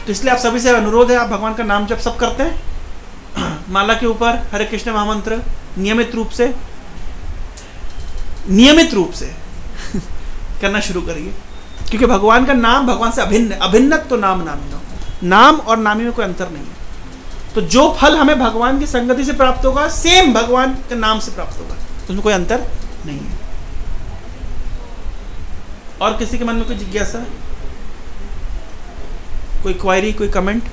तो इसलिए आप सभी से अनुरोध है, आप भगवान का नाम जप सब करते हैं माला के ऊपर हरे कृष्ण महामंत्र नियमित रूप से करना शुरू करिए, क्योंकि भगवान का नाम भगवान से अभिन्न है। अभिन्नत तो नाम नामिनो, नाम और नामी में कोई अंतर नहीं है। तो जो फल हमें भगवान की संगति से प्राप्त होगा, सेम भगवान के नाम से प्राप्त होगा, उसमें कोई अंतर नहीं है। और किसी के मन में कोई जिज्ञासा, कोई क्वायरी, कोई कमेंट?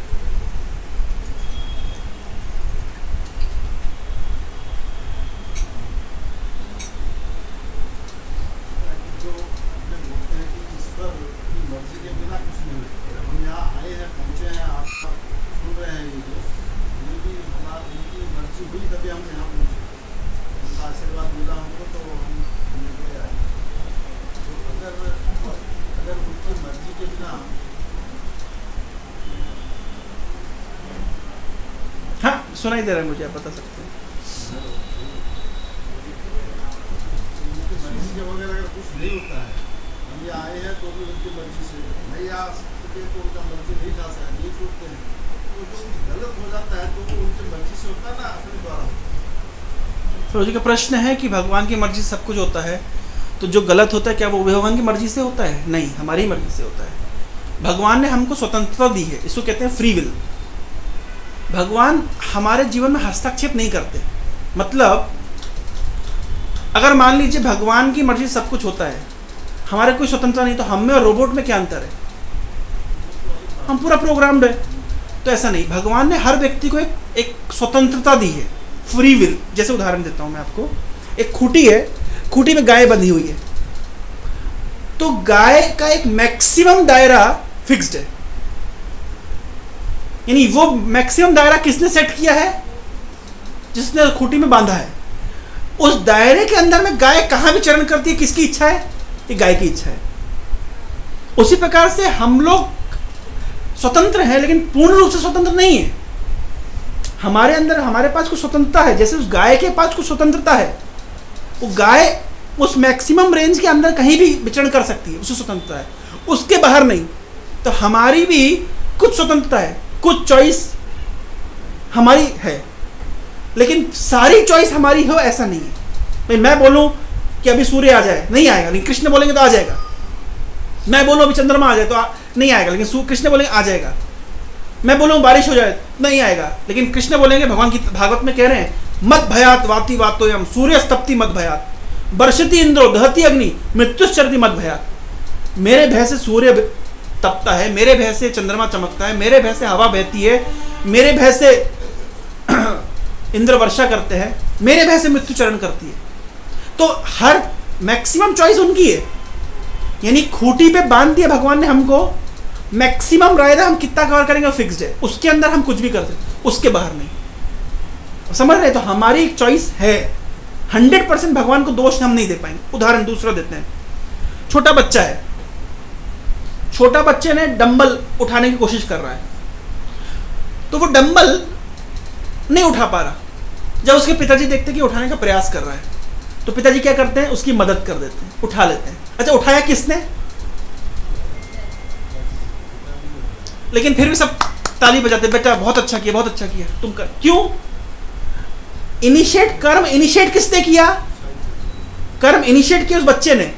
सुनाई दे रहा है मुझे, आप बता सकते हैं? अगर कुछ नहीं होता है, हम ये आए हैं तो भी उनकी मर्जी से नहीं आ सकते, तो उनका मर्जी नहीं जा सकते, नहीं छूटते हैं, तो जो गलत हो जाता है तो वो उनकी मर्जी से होता है ना, अपने द्वारा। तो जी का प्रश्न है कि भगवान की मर्जी से सब कुछ होता है, तो जो गलत होता है क्या वो भगवान की मर्जी से होता है? नहीं, हमारी मर्जी से होता है। भगवान ने हमको स्वतंत्रता दी है, इसको कहते हैं फ्री विल। भगवान हमारे जीवन में हस्तक्षेप नहीं करते। मतलब अगर मान लीजिए भगवान की मर्जी सब कुछ होता है, हमारे कोई स्वतंत्रता नहीं, तो हम में और रोबोट में क्या अंतर है? हम पूरा प्रोग्राम्ड है। तो ऐसा नहीं, भगवान ने हर व्यक्ति को एक स्वतंत्रता दी है, फ्री विल। जैसे उदाहरण देता हूं मैं आपको, एक खूंटी है, खूंटी में गाय बंधी हुई है, तो गाय का एक मैक्सिमम दायरा फिक्स्ड है, यानी वो मैक्सिमम दायरा किसने सेट किया है? जिसने खूंटी में बांधा है। उस दायरे के अंदर में गाय कहां विचरण करती है, किसकी इच्छा है? ये गाय की इच्छा है। उसी प्रकार से हम लोग स्वतंत्र हैं, लेकिन पूर्ण रूप से स्वतंत्र नहीं है। हमारे अंदर हमारे पास कुछ स्वतंत्रता है, जैसे उस गाय के पास कुछ स्वतंत्रता है। वो गाय उस मैक्सिमम रेंज के अंदर कहीं भी विचरण कर सकती है, उसे स्वतंत्रता है, उसके बाहर नहीं। तो हमारी भी कुछ स्वतंत्रता है, कुछ चॉइस हमारी है, लेकिन सारी चॉइस हमारी हो ऐसा नहीं है। भाई मैं बोलूं कि अभी सूर्य आ जाए, नहीं आएगा, लेकिन कृष्ण बोलेंगे तो आ जाएगा। मैं बोलूं अभी चंद्रमा आ जाए तो नहीं आएगा, लेकिन कृष्ण बोलेंगे आ जाएगा। मैं बोलूं बारिश हो जाए नहीं आएगा, लेकिन कृष्ण बोलेंगे, भगवान की भागवत में कह रहे हैं, मत भयात वाति वातोयम सूर्य स्तप्ति मत भयात। वर्षति इंद्रो दहति अग्नि मृत्युश्चरति मद भया। मेरे भय से सूर्य तपता है, मेरे भय से चंद्रमा चमकता है, मेरे भय से हवा बहती है, मेरे भय से इंद्र वर्षा करते हैं, मेरे भय से मृत्यु चरण करती है। तो हर मैक्सिमम चॉइस उनकी है, यानी खूंटी पे बांध दिया भगवान ने हमको, मैक्सिमम रायदा हम कितना कवर करेंगे फिक्स्ड है, उसके अंदर हम कुछ भी कर सकते, उसके बाहर नहीं। समझ रहे? तो हमारी एक चॉइस है, 100% भगवान को दोष हम नहीं दे पाएंगे। उदाहरण दूसरा देते हैं, छोटा बच्चा है, छोटा बच्चे ने डंबल उठाने की कोशिश कर रहा है, तो वो डंबल नहीं उठा पा रहा। जब उसके पिताजी देखते हैं कि उठाने का प्रयास कर रहा है, तो पिताजी क्या करते हैं, उसकी मदद कर देते हैं, उठा लेते हैं। अच्छा, उठाया किसने? लेकिन फिर भी सब ताली बजाते, बेटा बहुत अच्छा किया, बहुत अच्छा किया, तुम कर। क्यों? इनिशिएट, कर्म इनिशिएट किसने किया? कर्म इनिशिएट किया उस बच्चे ने,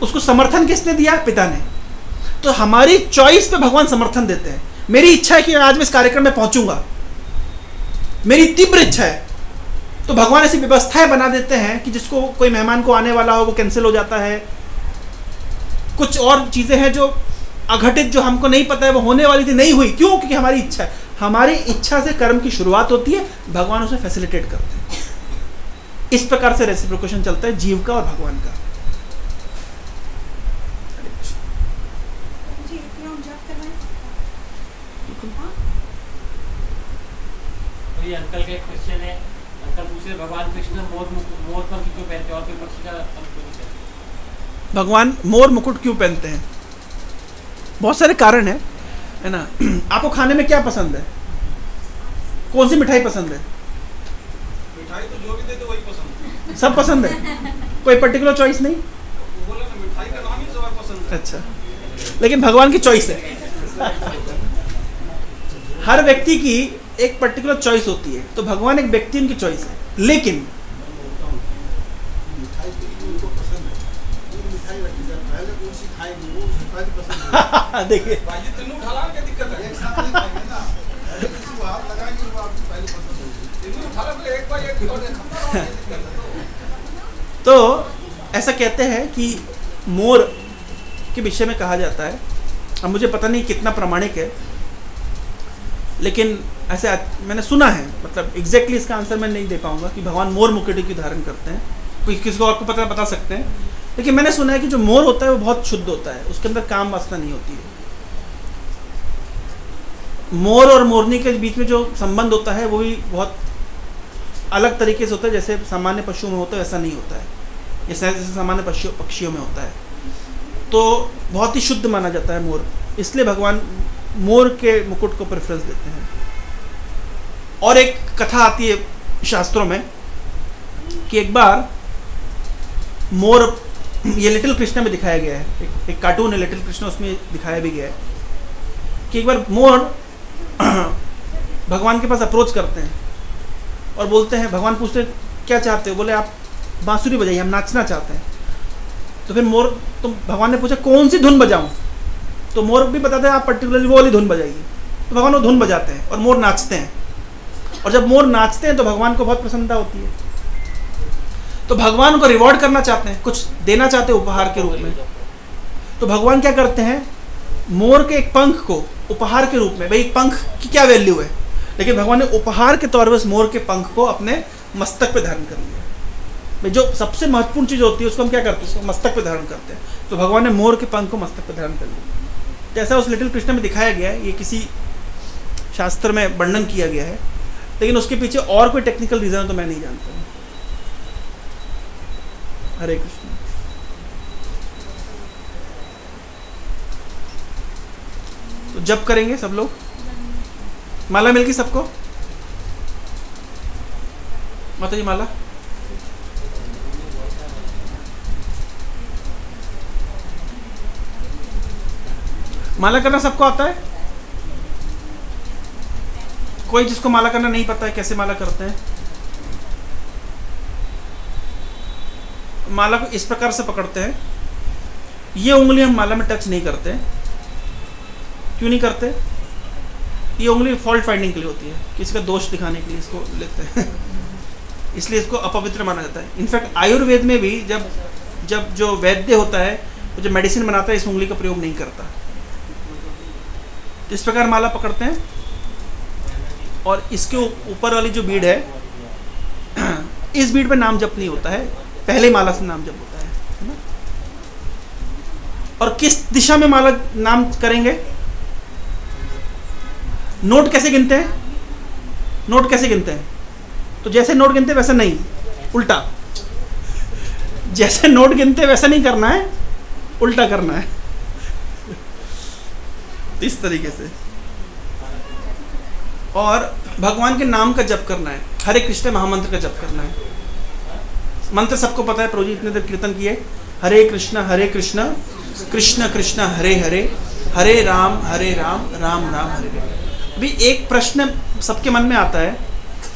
उसको समर्थन किसने दिया? पिता ने। तो हमारी चॉइस पे भगवान समर्थन देते हैं। मेरी इच्छा है कि आज मैं इस कार्यक्रम में पहुंचूंगा, मेरी तीव्र इच्छा है, तो भगवान ऐसी व्यवस्थाएं बना देते हैं कि जिसको कोई मेहमान को आने वाला हो वो कैंसिल हो जाता है। कुछ और चीजें हैं जो अघटित, जो हमको नहीं पता है वो होने वाली थी, नहीं हुई। क्यों? क्योंकि हमारी इच्छा है। हमारी इच्छा से कर्म की शुरुआत होती है, भगवान उसे फैसिलिटेट करते हैं। इस प्रकार से रेसिप्रोकेशन चलता है जीव का और भगवान का। ये अंकल का एक क्वेश्चन है, अंकल पूछ रहे भगवान कृष्ण मोर पंख क्यों पहनते हैं और फिर पक्षी का पंख क्यों नहीं पहनते? भगवान मोर मुकुट क्यों पहनते हैं? बहुत सारे कारण है ना। आपको खाने में क्या पसंद है? कौन सी मिठाई पसंद है? मिठाई तो जो भी दे दो वही पसंद है। सब पसंद है, कोई पर्टिकुलर चॉइस नहीं? बोला ना, मिठाई का नाम ही सब पसंद है। अच्छा, लेकिन भगवान की चॉइस है। हर व्यक्ति की एक पर्टिकुलर चॉइस होती है, तो भगवान एक व्यक्ति उनकी चॉइस है। लेकिन मिठाई तो उनको पसंद है, वो मिठाई रखी जाए, पहले कौन सी खाएंगे वो मिठाई पसंद है। देखिए, भाई तीनों ढाला क्या दिक्कत है? एक साथ नहीं खाएंगे ना, पहले किसी को हाथ लगाएंगे वो आपकी पहली पसंद होगी। तीनों ढाला तो एक बार एक और खत्म हो गया। तो ऐसा कहते हैं कि मोर के विषय में कहा जाता है, अब मुझे पता नहीं कितना प्रामाणिक है, लेकिन ऐसे मैंने सुना है, मतलब एग्जैक्टली इसका आंसर मैं नहीं दे पाऊंगा कि भगवान मोर मुकुट क्यों धारण करते हैं। कोई किसी को और को पता बता सकते हैं, लेकिन मैंने सुना है कि जो मोर होता है वो बहुत शुद्ध होता है, उसके अंदर काम वासना नहीं होती है। मोर और मोरनी के बीच में जो संबंध होता है वो भी बहुत अलग तरीके से होता है, जैसे सामान्य पशुओं में होता है वैसा नहीं होता है, जैसे सामान्य पक्षियों में होता है। तो बहुत ही शुद्ध माना जाता है मोर, इसलिए भगवान मोर के मुकुट को प्रेफरेंस देते हैं। और एक कथा आती है शास्त्रों में कि एक बार मोर, ये लिटिल कृष्णा में दिखाया गया है, एक कार्टून है लिटिल कृष्णा, उसमें दिखाया भी गया है कि एक बार मोर भगवान के पास अप्रोच करते हैं और बोलते हैं, भगवान पूछते हैं क्या चाहते हो? बोले आप बांसुरी बजाइए, हम नाचना चाहते हैं। तो फिर मोर, तो भगवान ने पूछा कौन सी धुन बजाऊं? तो मोर भी बताते हैं आप पर्टिकुलरली वो वाली धुन बजाइए। तो भगवान वो धुन बजाते हैं और मोर नाचते हैं, और जब मोर नाचते हैं तो भगवान को बहुत प्रसन्नता होती है। तो भगवान को रिवॉर्ड करना चाहते हैं, कुछ देना चाहते हैं उपहार के रूप में। तो भगवान क्या करते हैं, मोर के एक पंख को उपहार के रूप में, भाई पंख की क्या वैल्यू है, लेकिन भगवान ने उपहार के तौर पर उस मोर के पंख को अपने मस्तक पे धारण कर लिया। भाई जो सबसे महत्वपूर्ण चीज़ होती है उसको हम क्या करते हैं, उसको मस्तक पे धारण करते हैं। तो भगवान ने मोर के पंख को मस्तक पे धारण कर लिया, जैसा उस लिटिल कृष्णा में दिखाया गया है। ये किसी शास्त्र में वर्णन किया गया है, लेकिन उसके पीछे और कोई टेक्निकल रीजन तो मैं नहीं जानता हूँ। हरे कृष्ण। तो जप करेंगे सब लोग, माला मिल गई सबको? माता जी माला। माला करना सबको आता है? कोई जिसको माला करना नहीं पता है कैसे माला करते हैं? माला को इस प्रकार से पकड़ते हैं, ये उंगली हम माला में टच नहीं करते। क्यों नहीं करते? ये उंगली फॉल्ट फाइंडिंग के लिए होती है, किसी का दोष दिखाने के लिए इसको लेते हैं। इसलिए इसको अपवित्र माना जाता है। इनफैक्ट आयुर्वेद में भी जब जो वैद्य होता है वो जो मेडिसिन बनाता है इस उंगली का प्रयोग नहीं करता। तो इस प्रकार माला पकड़ते हैं और इसके ऊपर वाली जो बीड है इस बीड पे नाम जप नहीं होता है, पहले माला से नाम जप होता है ना। और किस दिशा में माला नाम करेंगे? नोट कैसे गिनते हैं? नोट कैसे गिनते हैं? तो जैसे नोट गिनते वैसा नहीं, उल्टा। जैसे नोट गिनते वैसा नहीं करना है, उल्टा करना है। इस तरीके से। और भगवान के नाम का जप करना है, हरे कृष्ण महामंत्र का जप करना है। मंत्र सबको पता है, प्रभु जी इतने देर कीर्तन किए, हरे कृष्ण कृष्ण कृष्ण हरे हरे, हरे राम राम राम हरे हरे। अभी एक प्रश्न सबके मन में आता है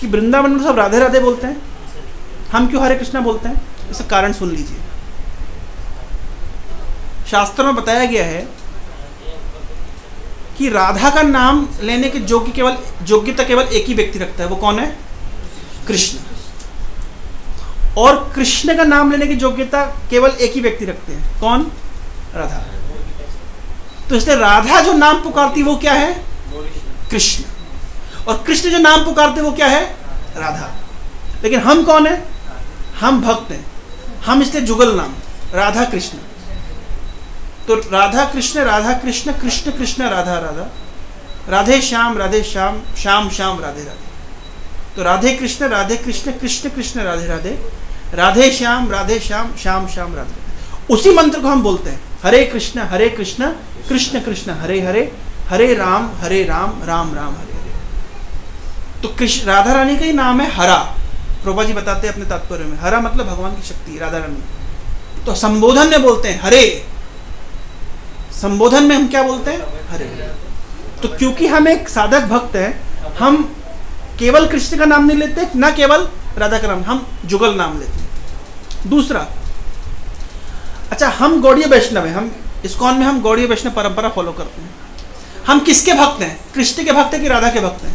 कि वृंदावन में सब राधे राधे बोलते हैं, हम क्यों हरे कृष्णा बोलते हैं? इसका कारण सुन लीजिए। शास्त्रों में बताया गया है कि राधा का नाम लेने के योग्यता केवल एक ही व्यक्ति रखता है, वो कौन है? कृष्ण। और कृष्ण का नाम लेने की योग्यता केवल एक ही व्यक्ति रखते हैं, कौन? राधा। तो इसलिए राधा जो नाम पुकारती वो क्या है? कृष्ण। और कृष्ण जो नाम पुकारते वो क्या है? राधा। लेकिन हम कौन है? हम भक्त हैं, हम इसलिए जुगल नाम राधा कृष्ण। तो राधा कृष्ण कृष्ण कृष्ण राधा राधा, राधे श्याम श्याम श्याम राधे राधे। तो राधे कृष्ण कृष्ण कृष्ण राधे राधे, राधे श्याम श्याम श्याम राधे। उसी मंत्र को हम बोलते हैं, हरे कृष्ण कृष्ण कृष्ण हरे हरे, हरे राम राम राम हरे हरे। तो कृष्ण राधा रानी का ही नाम है हरा। प्रभा जी बताते हैं अपने तात्पर्य में, हरा मतलब भगवान की शक्ति, राधा रानी। तो संबोधन में बोलते हैं हरे, संबोधन में हम क्या बोलते हैं? हरे। तो क्योंकि हम एक साधक भक्त हैं, हम केवल कृष्ण का नाम नहीं लेते, ना केवल राधा का नाम, हम जुगल नाम लेते हैं। दूसरा, अच्छा हम गौड़ीय वैष्णव हैं, हम इस्कॉन में हम गौड़ीय वैष्णव परंपरा फॉलो करते हैं। हम किसके भक्त हैं? कृष्ण के भक्त हैं कि राधा के भक्त हैं?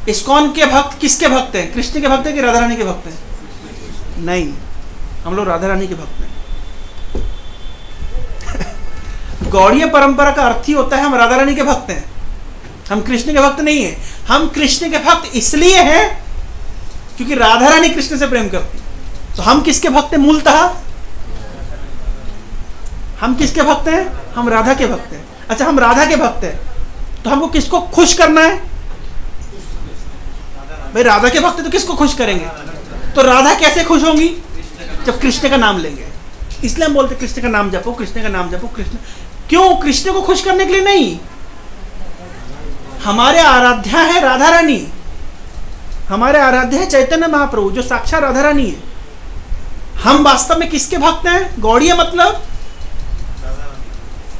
इस्कॉन के भक्त किसके भक्त हैं? कृष्ण के भक्त हैं कि राधा रानी के भक्त हैं? नहीं, हम लोग राधा रानी के भक्त हैं। गौड़ीय परंपरा का अर्थ ही होता है हम राधा रानी के भक्त हैं, हम कृष्ण के भक्त नहीं हैं। हम कृष्ण के भक्त इसलिए हैं क्योंकि राधा रानी कृष्ण से प्रेम करती। तो हम किसके भक्त हैं? मूलतः हम किसके भक्त हैं? हम राधा के भक्त हैं। अच्छा, हम राधा के भक्त हैं तो हमको किसको खुश करना है? भाई राधा के भक्त तो किसको खुश करेंगे? तो राधा कैसे खुश होंगी? जब कृष्ण का नाम लेंगे। इसलिए हम बोलते कृष्ण का नाम जपो, कृष्ण का नाम जपो। कृष्ण क्यों? कृष्ण को खुश करने के लिए नहीं, हमारे आराध्या है राधा रानी, हमारे आराध्य है चैतन्य महाप्रभु जो साक्षात राधा रानी है। हम वास्तव में किसके भक्त हैं? गौड़ीय मतलब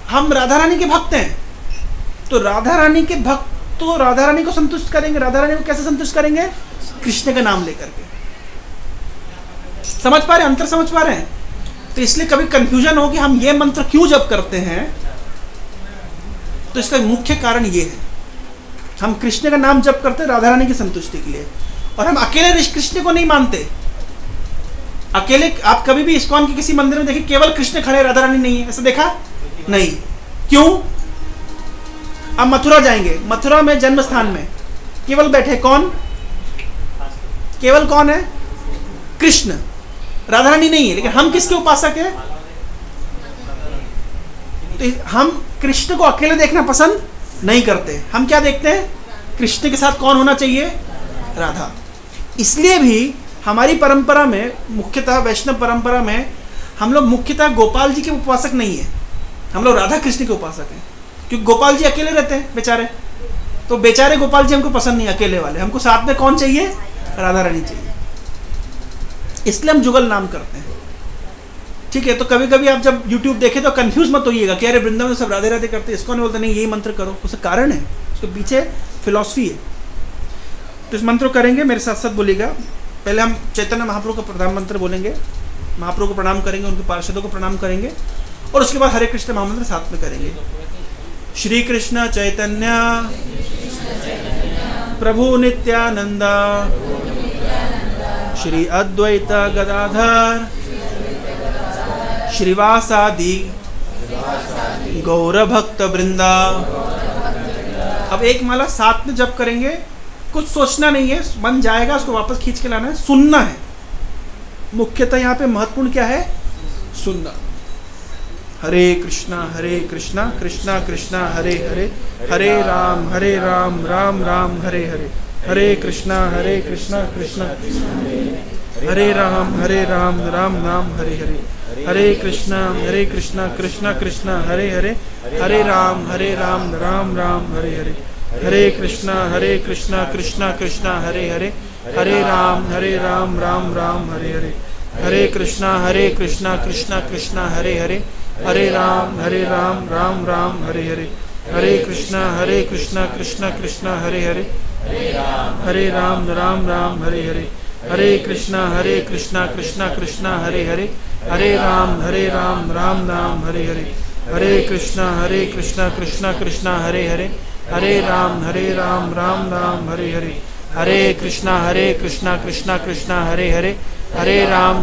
हम राधा रानी के भक्त हैं। तो राधा रानी के भक्त तो राधा रानी को संतुष्ट करेंगे। राधा रानी को कैसे संतुष्ट करेंगे? कृष्ण का नाम लेकर के। समझ पा रहे हैं? अंतर समझ पा रहे हैं? तो इसलिए कभी कंफ्यूजन हो कि हम ये मंत्र क्यों जप करते हैं, तो इसका मुख्य कारण ये है, हम कृष्ण का नाम जप करते हैं राधा रानी की संतुष्टि के लिए। और हम अकेले कृष्ण को नहीं मानते। अकेले आप कभी भी इस्कॉन के किसी मंदिर में देखिए केवल कृष्ण खड़े, राधा रानी नहीं है, ऐसा देखा नहीं? क्यों? अब मथुरा जाएंगे, मथुरा में जन्म स्थान में केवल बैठे कौन? केवल कौन है? कृष्ण, राधा रानी नहीं है। लेकिन हम किसके उपासक हैं? तो हम कृष्ण को अकेले देखना पसंद नहीं करते। हम क्या देखते हैं? कृष्ण के साथ कौन होना चाहिए? राधा। इसलिए भी हमारी परंपरा में, मुख्यतः वैष्णव परंपरा में, हम लोग मुख्यतः गोपाल जी के उपासक नहीं है, हम लोग राधा कृष्ण के उपासक हैं। क्योंकि गोपाल जी अकेले रहते हैं बेचारे, तो बेचारे गोपाल जी हमको पसंद नहीं, अकेले वाले। हमको साथ में कौन चाहिए? राधा रानी चाहिए। इसलिए हम जुगल नाम करते हैं। ठीक है? तो कभी कभी आप जब YouTube देखें तो कंफ्यूज मत होइएगा कि अरे वृंदावन में सब राधे राधे करते हैं, इसको नहीं बोलते, नहीं यही मंत्र करो। उसका कारण है, उसके पीछे फिलॉसफी है। तो इस मंत्र को करेंगे, मेरे साथ साथ बोलिएगा। पहले हम चैतन्य महाप्रभु का प्रधान मंत्र बोलेंगे, महाप्रभु को प्रणाम करेंगे, उनके पार्षदों को प्रणाम करेंगे, और उसके बाद हरे कृष्ण महामंत्र साथ में करेंगे। श्री कृष्ण चैतन्य प्रभु नित्यानंद श्री अद्वैत गदाधर श्रीवासादि गौर भक्त वृंदा। अब एक माला साथ में जप करेंगे, कुछ सोचना नहीं है, मन जाएगा उसको वापस खींच के लाना है, सुनना है। मुख्यतः यहाँ पे महत्वपूर्ण क्या है? सुनना। हरे कृष्णा कृष्णा कृष्णा हरे हरे, हरे राम राम राम हरे हरे, हरे कृष्णा कृष्णा हरे राम राम राम हरे हरे, हरे कृष्णा कृष्णा कृष्णा हरे हरे, हरे राम राम राम हरे हरे, हरे कृष्णा कृष्णा कृष्णा हरे हरे, हरे राम राम राम हरे हरे, हरे कृष्णा कृष्णा कृष्णा हरे हरे, हरे राम राम राम हरे हरे, हरे कृष्णा कृष्णा कृष्णा हरे हरे, हरे राम राम हरे हरे, हरे कृष्णा कृष्णा कृष्णा हरे हरे, हरे राम राम राम हरे हरे, हरे कृष्णा कृष्णा कृष्णा हरे हरे, हरे राम राम हरे हरे, हरे कृष्णा कृष्णा कृष्णा हरे हरे, हरे राम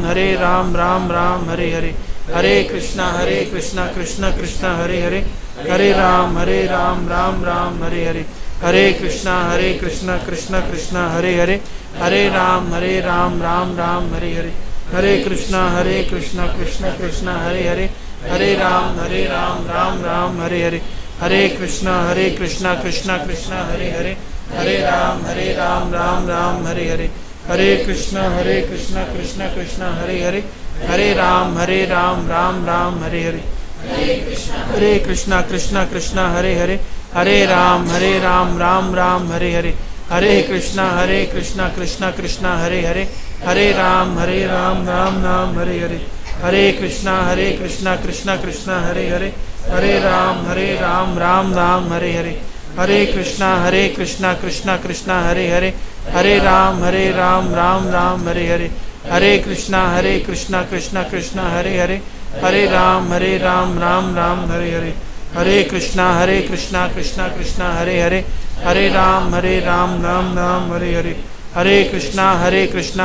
राम हरे हरे, हरे कृष्णा कृष्णा कृष्णा हरे हरे, हरे राम राम हरे हरे, हरे कृष्णा कृष्णा कृष्णा हरे हरे, हरे राम राम हरे हरे, हरे कृष्णा कृष्णा कृष्णा हरे हरे, हरे राम राम हरे हरे, हरे कृष्णा कृष्णा कृष्णा हरे हरे, हरे राम राम हरे हरे, हरे कृष्णा कृष्णा कृष्णा हरे हरे, हरे राम राम हरे हरे, हरे कृष्णा कृष्णा हरे हरे, हरे राम राम राम हरे हरे, हरे कृष्णा कृष्णा कृष्णा हरे हरे, हरे राम राम राम हरे हरे, हरे कृष्णा कृष्णा कृष्णा हरे हरे, हरे राम राम हरे हरे, हरे कृष्णा कृष्णा कृष्णा हरे हरे, हरे राम राम राम हरे हरे, हरे कृष्णा कृष्णा कृष्णा हरे हरे, हरे राम राम राम हरे हरे, हरे कृष्णा कृष्णा कृष्णा हरे हरे, हरे राम राम राम हरे हरे, हरे कृष्णा कृष्णा कृष्णा हरे हरे, हरे राम राम राम हरे हरे, हरे कृष्णा कृष्णा कृष्णा हरे हरे, हरे राम राम हरे हरे, हरे कृष्णा कृष्णा कृष्णा हरे हरे, हरे राम राम राम हरे हरे, हरे कृष्णा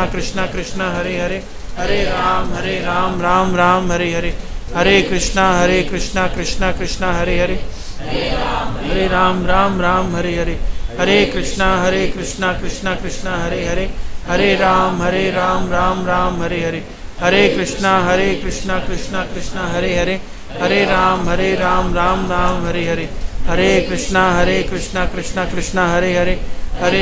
कृष्णा कृष्णा हरे हरे, हरे राम राम राम हरे हरे, हरे कृष्णा कृष्णा कृष्णा हरे हरे, हरे राम राम राम हरे हरे, हरे कृष्णा कृष्णा कृष्णा हरे हरे, हरे राम राम राम हरे हरे, हरे कृष्णा कृष्णा कृष्णा हरे हरे, हरे राम राम राम हरे हरे, हरे कृष्णा कृष्णा कृष्णा हरे हरे, हरे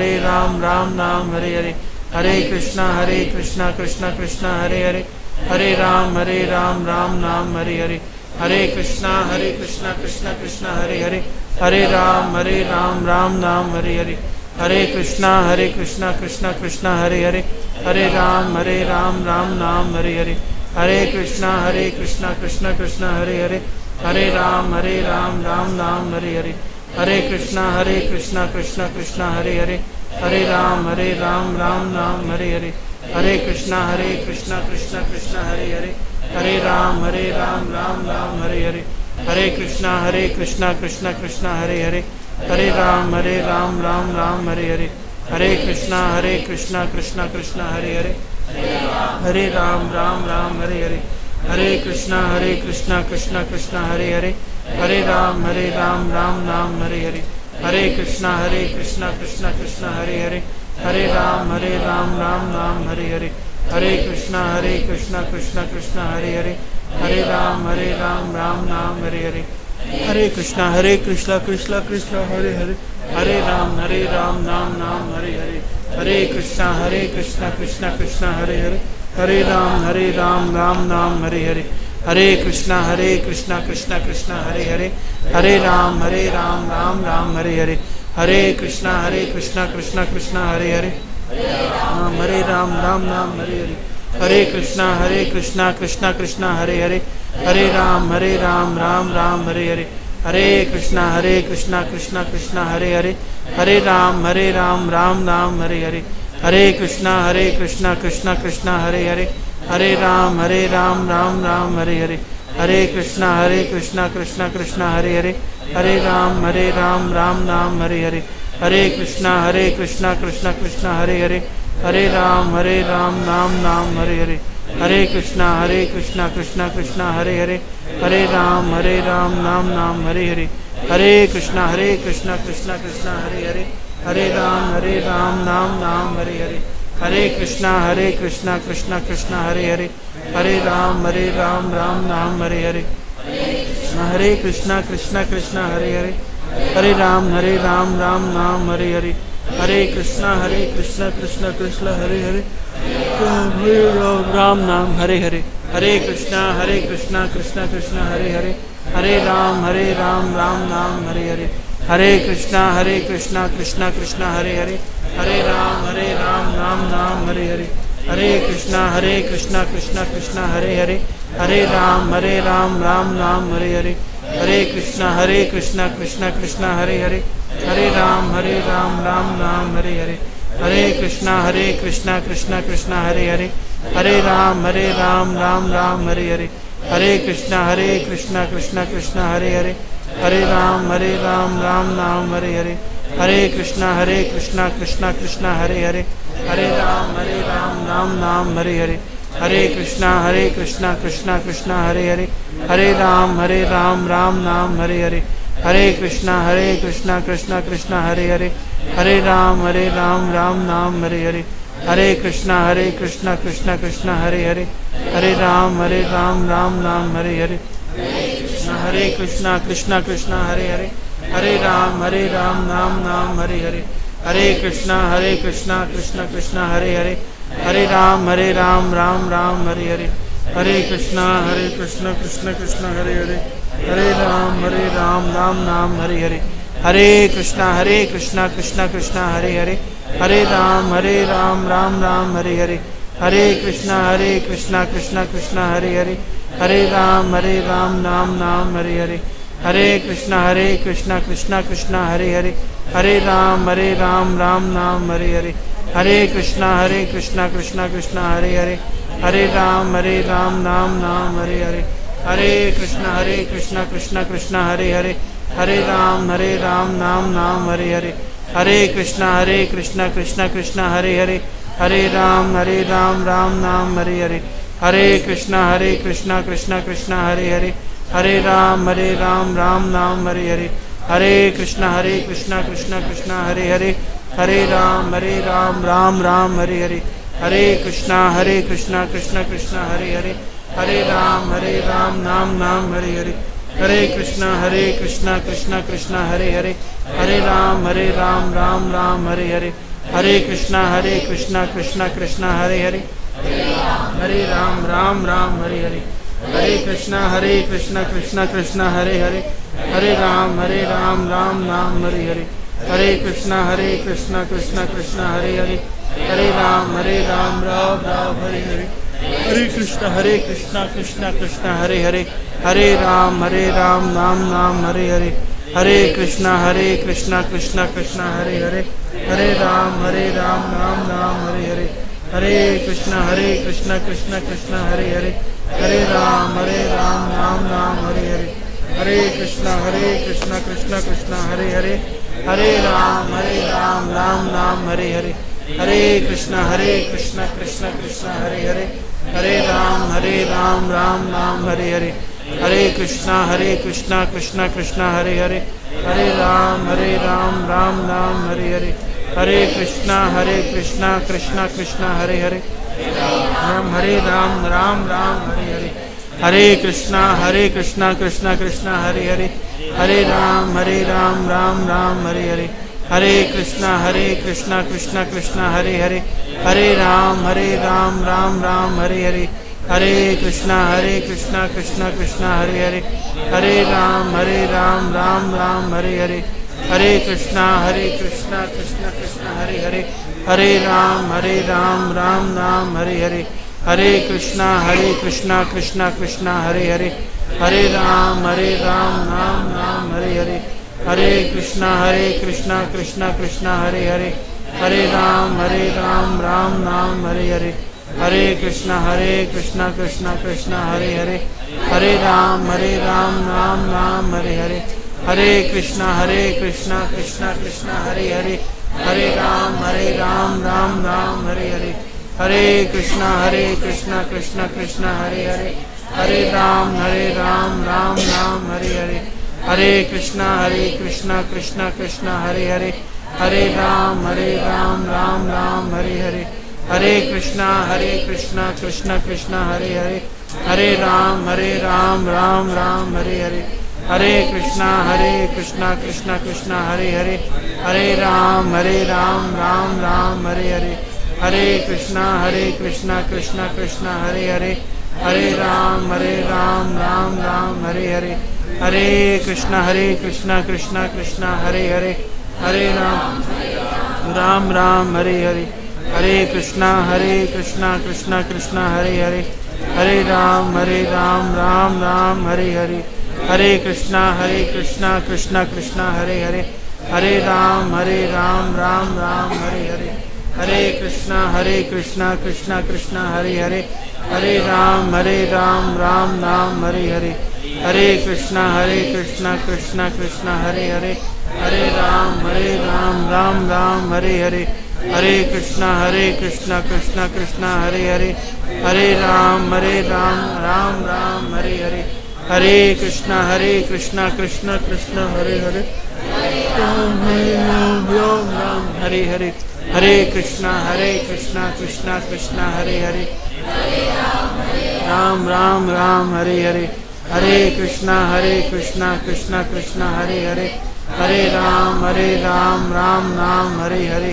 राम राम राम हरे हरे, हरे कृष्णा कृष्णा कृष्णा हरे हरे, हरे राम राम राम हरे हरे, हरे कृष्णा कृष्णा कृष्णा हरे हरे, हरे राम राम राम हरे हरे, हरे कृष्णा कृष्णा कृष्णा हरे हरे, हरे राम राम राम हरे हरे, हरे कृष्णा कृष्णा कृष्णा हरे हरे, हरे राम राम राम हरे हरे, हरे कृष्णा कृष्णा कृष्णा हरे हरे, हरे राम राम हरे हरे, हरे कृष्णा कृष्णा कृष्णा हरे हरे, हरे राम राम राम हरे हरे, हरे कृष्णा कृष्णा कृष्णा हरे हरे, हरे राम राम राम हरे हरे, हरे कृष्णा कृष्णा कृष्णा हरे हरे, हरे राम राम राम हरे हरे, हरे कृष्णा कृष्णा कृष्णा हरे हरे, हरे राम राम राम हरे हरे, हरे कृष्णा कृष्णा कृष्णा हरे हरे, हरे राम राम राम हरे हरे, हरे कृष्णा कृष्णा कृष्णा हरे हरे, हरे राम राम राम हरे हरे, हरे कृष्णा कृष्णा कृष्णा हरे हरे, हरे राम राम राम हरे हरे, हरे कृष्णा कृष्णा कृष्णा हरे हरे, हरे राम राम राम हरे हरे, हरे कृष्णा कृष्णा कृष्णा हरे हरे, हरे राम राम राम हरे हरे, हरे कृष्णा कृष्णा कृष्णा हरे हरे, हरे राम राम राम हरे हरे, हरे कृष्णा कृष्णा कृष्णा हरे हरे, हरे राम राम राम हरे हरे, हरे कृष्णा कृष्णा कृष्णा हरे हरे, हरे राम नाम नाम हरे हरे, हरे कृष्णा कृष्णा कृष्णा हरे हरे, हरे राम नाम नाम हरे हरे, हरे कृष्णा कृष्णा कृष्णा हरे हरे, हरे राम नाम नाम हरे हरे, हरे कृष्णा कृष्णा कृष्णा हरे हरे, हरे राम राम नाम हरे हरे, हरे कृष्णा कृष्णा हरे हरे, हरे राम राम नाम हरे हरे, हरे कृष्णा कृष्णा कृष्णा हरे हरे, हरे राम नाम हरे हरे, हरे कृष्णा कृष्णा कृष्णा हरे हरे, हरे राम राम नाम हरे हरे, हरे कृष्णा कृष्णा कृष्णा हरे हरे, हरे राम नाम हरे हरे, हरे कृष्णा कृष्णा कृष्णा हरे हरे, हरे राम नाम हरे हरे, हरे कृष्णा कृष्णा कृष्णा हरे हरे, हरे राम नाम हरे हरे, हरे कृष्णा कृष्णा कृष्णा हरे हरे, हरे राम नाम हरे हरे, हरे कृष्णा कृष्णा कृष्णा हरे हरे, हरे राम नाम हरे हरे, हरे कृष्णा कृष्णा कृष्णा हरे हरे, हरे राम नाम हरे हरे, हरे कृष्णा कृष्णा कृष्णा हरे हरे, हरे राम नाम हरे हरे, हरे कृष्णा कृष्णा कृष्णा हरे हरे, हरे राम नाम हरे हरे, हरे कृष्णा कृष्णा कृष्णा हरे हरे, हरे राम नाम हरे हरे, हरे कृष्णा कृष्णा हरे हरे, हरे राम नाम हरे हरे, हरे कृष्णा कृष्णा कृष्णा हरे हरे, हरे राम राम हरे हरे, हरे कृष्णा कृष्णा कृष्णा हरे हरे, हरे राम नाम हरे हरे, हरे कृष्णा कृष्णा कृष्णा हरे हरे, हरे राम नाम हरे हरे, हरे कृष्णा कृष्णा कृष्णा हरे हरे, हरे राम नाम हरे हरे, हरे कृष्णा कृष्णा कृष्णा हरे हरे, हरे राम नाम हरे हरे, हरे कृष्णा कृष्णा कृष्णा हरे हरे, हरे राम नाम हरे हरे, हरे कृष्णा कृष्णा कृष्णा हरे हरे, हरे राम नाम हरे हरे, हरे कृष्णा कृष्णा कृष्णा हरे हरे, हरे राम नाम हरे हरे, हरे कृष्णा कृष्णा कृष्णा हरे हरे, हरे राम नाम हरे हरे, हरे कृष्णा कृष्णा कृष्णा हरे हरे, हरे राम राम हरे हरे, हरे कृष्णा कृष्णा कृष्णा हरे हरे, हरे राम नाम हरे हरे, हरे कृष्णा कृष्णा कृष्णा हरे हरे, हरे राम राम हरे हरे, हरे कृष्णा कृष्णा कृष्णा हरे हरे, हरे राम हरे हरे, हरे कृष्णा कृष्णा कृष्णा हरे हरे, हरे राम नाम हरे हरे, हरे कृष्णा कृष्णा कृष्णा हरे हरे, हरे राम राम हरे हरे, हरे कृष्णा कृष्णा कृष्णा हरे हरे, हरे राम नाम हरे हरे, हरे कृष्णा कृष्णा कृष्णा हरे हरे, हरे राम नाम हरे हरे, हरे कृष्णा कृष्णा कृष्णा हरे हरे, हरे राम नाम हरे हरे, हरे कृष्णा कृष्णा कृष्णा हरे हरे, हरे राम नाम हरे हरे, हरे कृष्णा कृष्णा कृष्णा हरे हरे, हरे राम नाम हरे हरे, हरे कृष्णा कृष्णा कृष्णा हरे हरे, हरे राम नाम हरे हरे, हरे कृष्णा कृष्णा कृष्णा हरे हरे, हरे राम हरे हरे, हरे कृष्णा कृष्णा कृष्णा हरे हरे, हरे राम राम हरे हरे, हरे कृष्णा कृष्णा कृष्णा हरे हरे, हरे राम राम हरे हरे, हरे कृष्णा कृष्णा कृष्णा हरे हरे, हरे राम राम हरे हरे, हरे कृष्णा कृष्णा कृष्णा हरे हरे, हरे राम नाम हरे हरे, हरे कृष्णा कृष्णा कृष्णा हरे हरे, हरे राम नाम हरे हरे, हरे कृष्णा कृष्णा कृष्णा हरे हरे, हरे राम नाम हरे हरे, हरे कृष्णा कृष्णा कृष्णा हरे हरे, हरे राम नाम हरे हरे, हरे कृष्णा कृष्णा कृष्णा हरे हरे, हरे राम राम राम हरे हरे, हरे कृष्णा कृष्णा कृष्णा हरे हरे, हरे राम राम राम हरे हरे, हरे कृष्णा कृष्णा कृष्णा हरे हरे, हरे राम राम राम हरे हरे, हरे कृष्णा कृष्णा कृष्णा हरे हरे, हरे राम राम राम हरे हरे, हरे कृष्णा कृष्णा कृष्णा हरे हरे, हरे राम राम राम हरे हरे, हरे कृष्णा कृष्णा कृष्णा हरे हरे, हरे राम राम राम हरे हरे, हरे कृष्णा कृष्णा कृष्णा हरे हरे, हरे राम राम हरे हरे, हरे कृष्णा कृष्णा कृष्णा हरे हरे, हरे राम राम राम हरे हरे, हरे कृष्णा कृष्णा कृष्णा हरे हरे, हरे राम राम राम हरे हरे, हरे कृष्णा कृष्णा कृष्णा हरे हरे, हरे राम राम राम हरे हरे, हरे कृष्णा कृष्णा कृष्णा हरे हरे, हरे राम राम राम हरे हरे, हरे कृष्णा कृष्णा कृष्णा हरे हरे, हरे राम राम राम हरे हरे, हरे कृष्णा कृष्णा कृष्णा हरे हरे, राम राम हरे हरे, हरे कृष्णा कृष्णा कृष्णा हरे हरे, राम राम हरे हरे, हरे कृष्णा कृष्णा कृष्णा हरे हरे, हरे राम राम राम हरे हरे,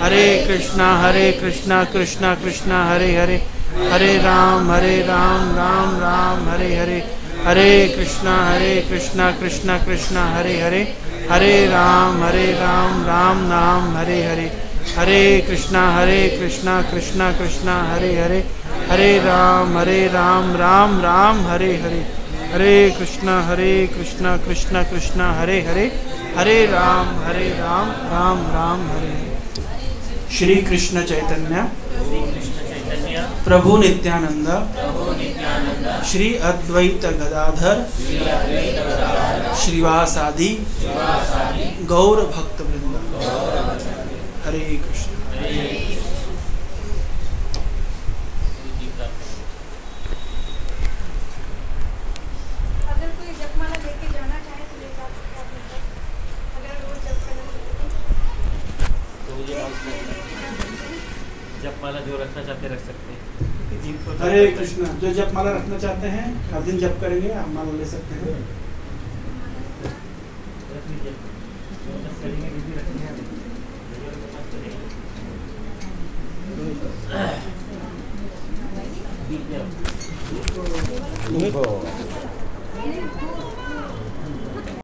हरे कृष्णा कृष्णा कृष्णा हरे हरे, हरे राम राम राम हरे हरे, हरे कृष्णा कृष्णा कृष्णा हरे हरे, हरे राम राम राम हरे हरे, हरे कृष्णा कृष्णा कृष्णा हरे हरे, हरे राम राम राम हरे हरे, हरे कृष्णा कृष्णा कृष्णा हरे हरे, हरे राम राम राम हरे हरे। श्री कृष्ण चैतन्य प्रभु नित्यानंद श्री अद्वैत गदाधर श्रीवासादि गौर भक्त वृंद। हरे कृष्ण। अगर कोई जपमाला लेके जाना चाहे तो ले जा सकता है, अगर रोज जप करना तो जपमाला जो रखना चाहते रख सकते हैं। हरे कृष्ण। जो जप माला रखना चाहते हैं हर दिन जप करेंगे, आप माला ले सकते हैं।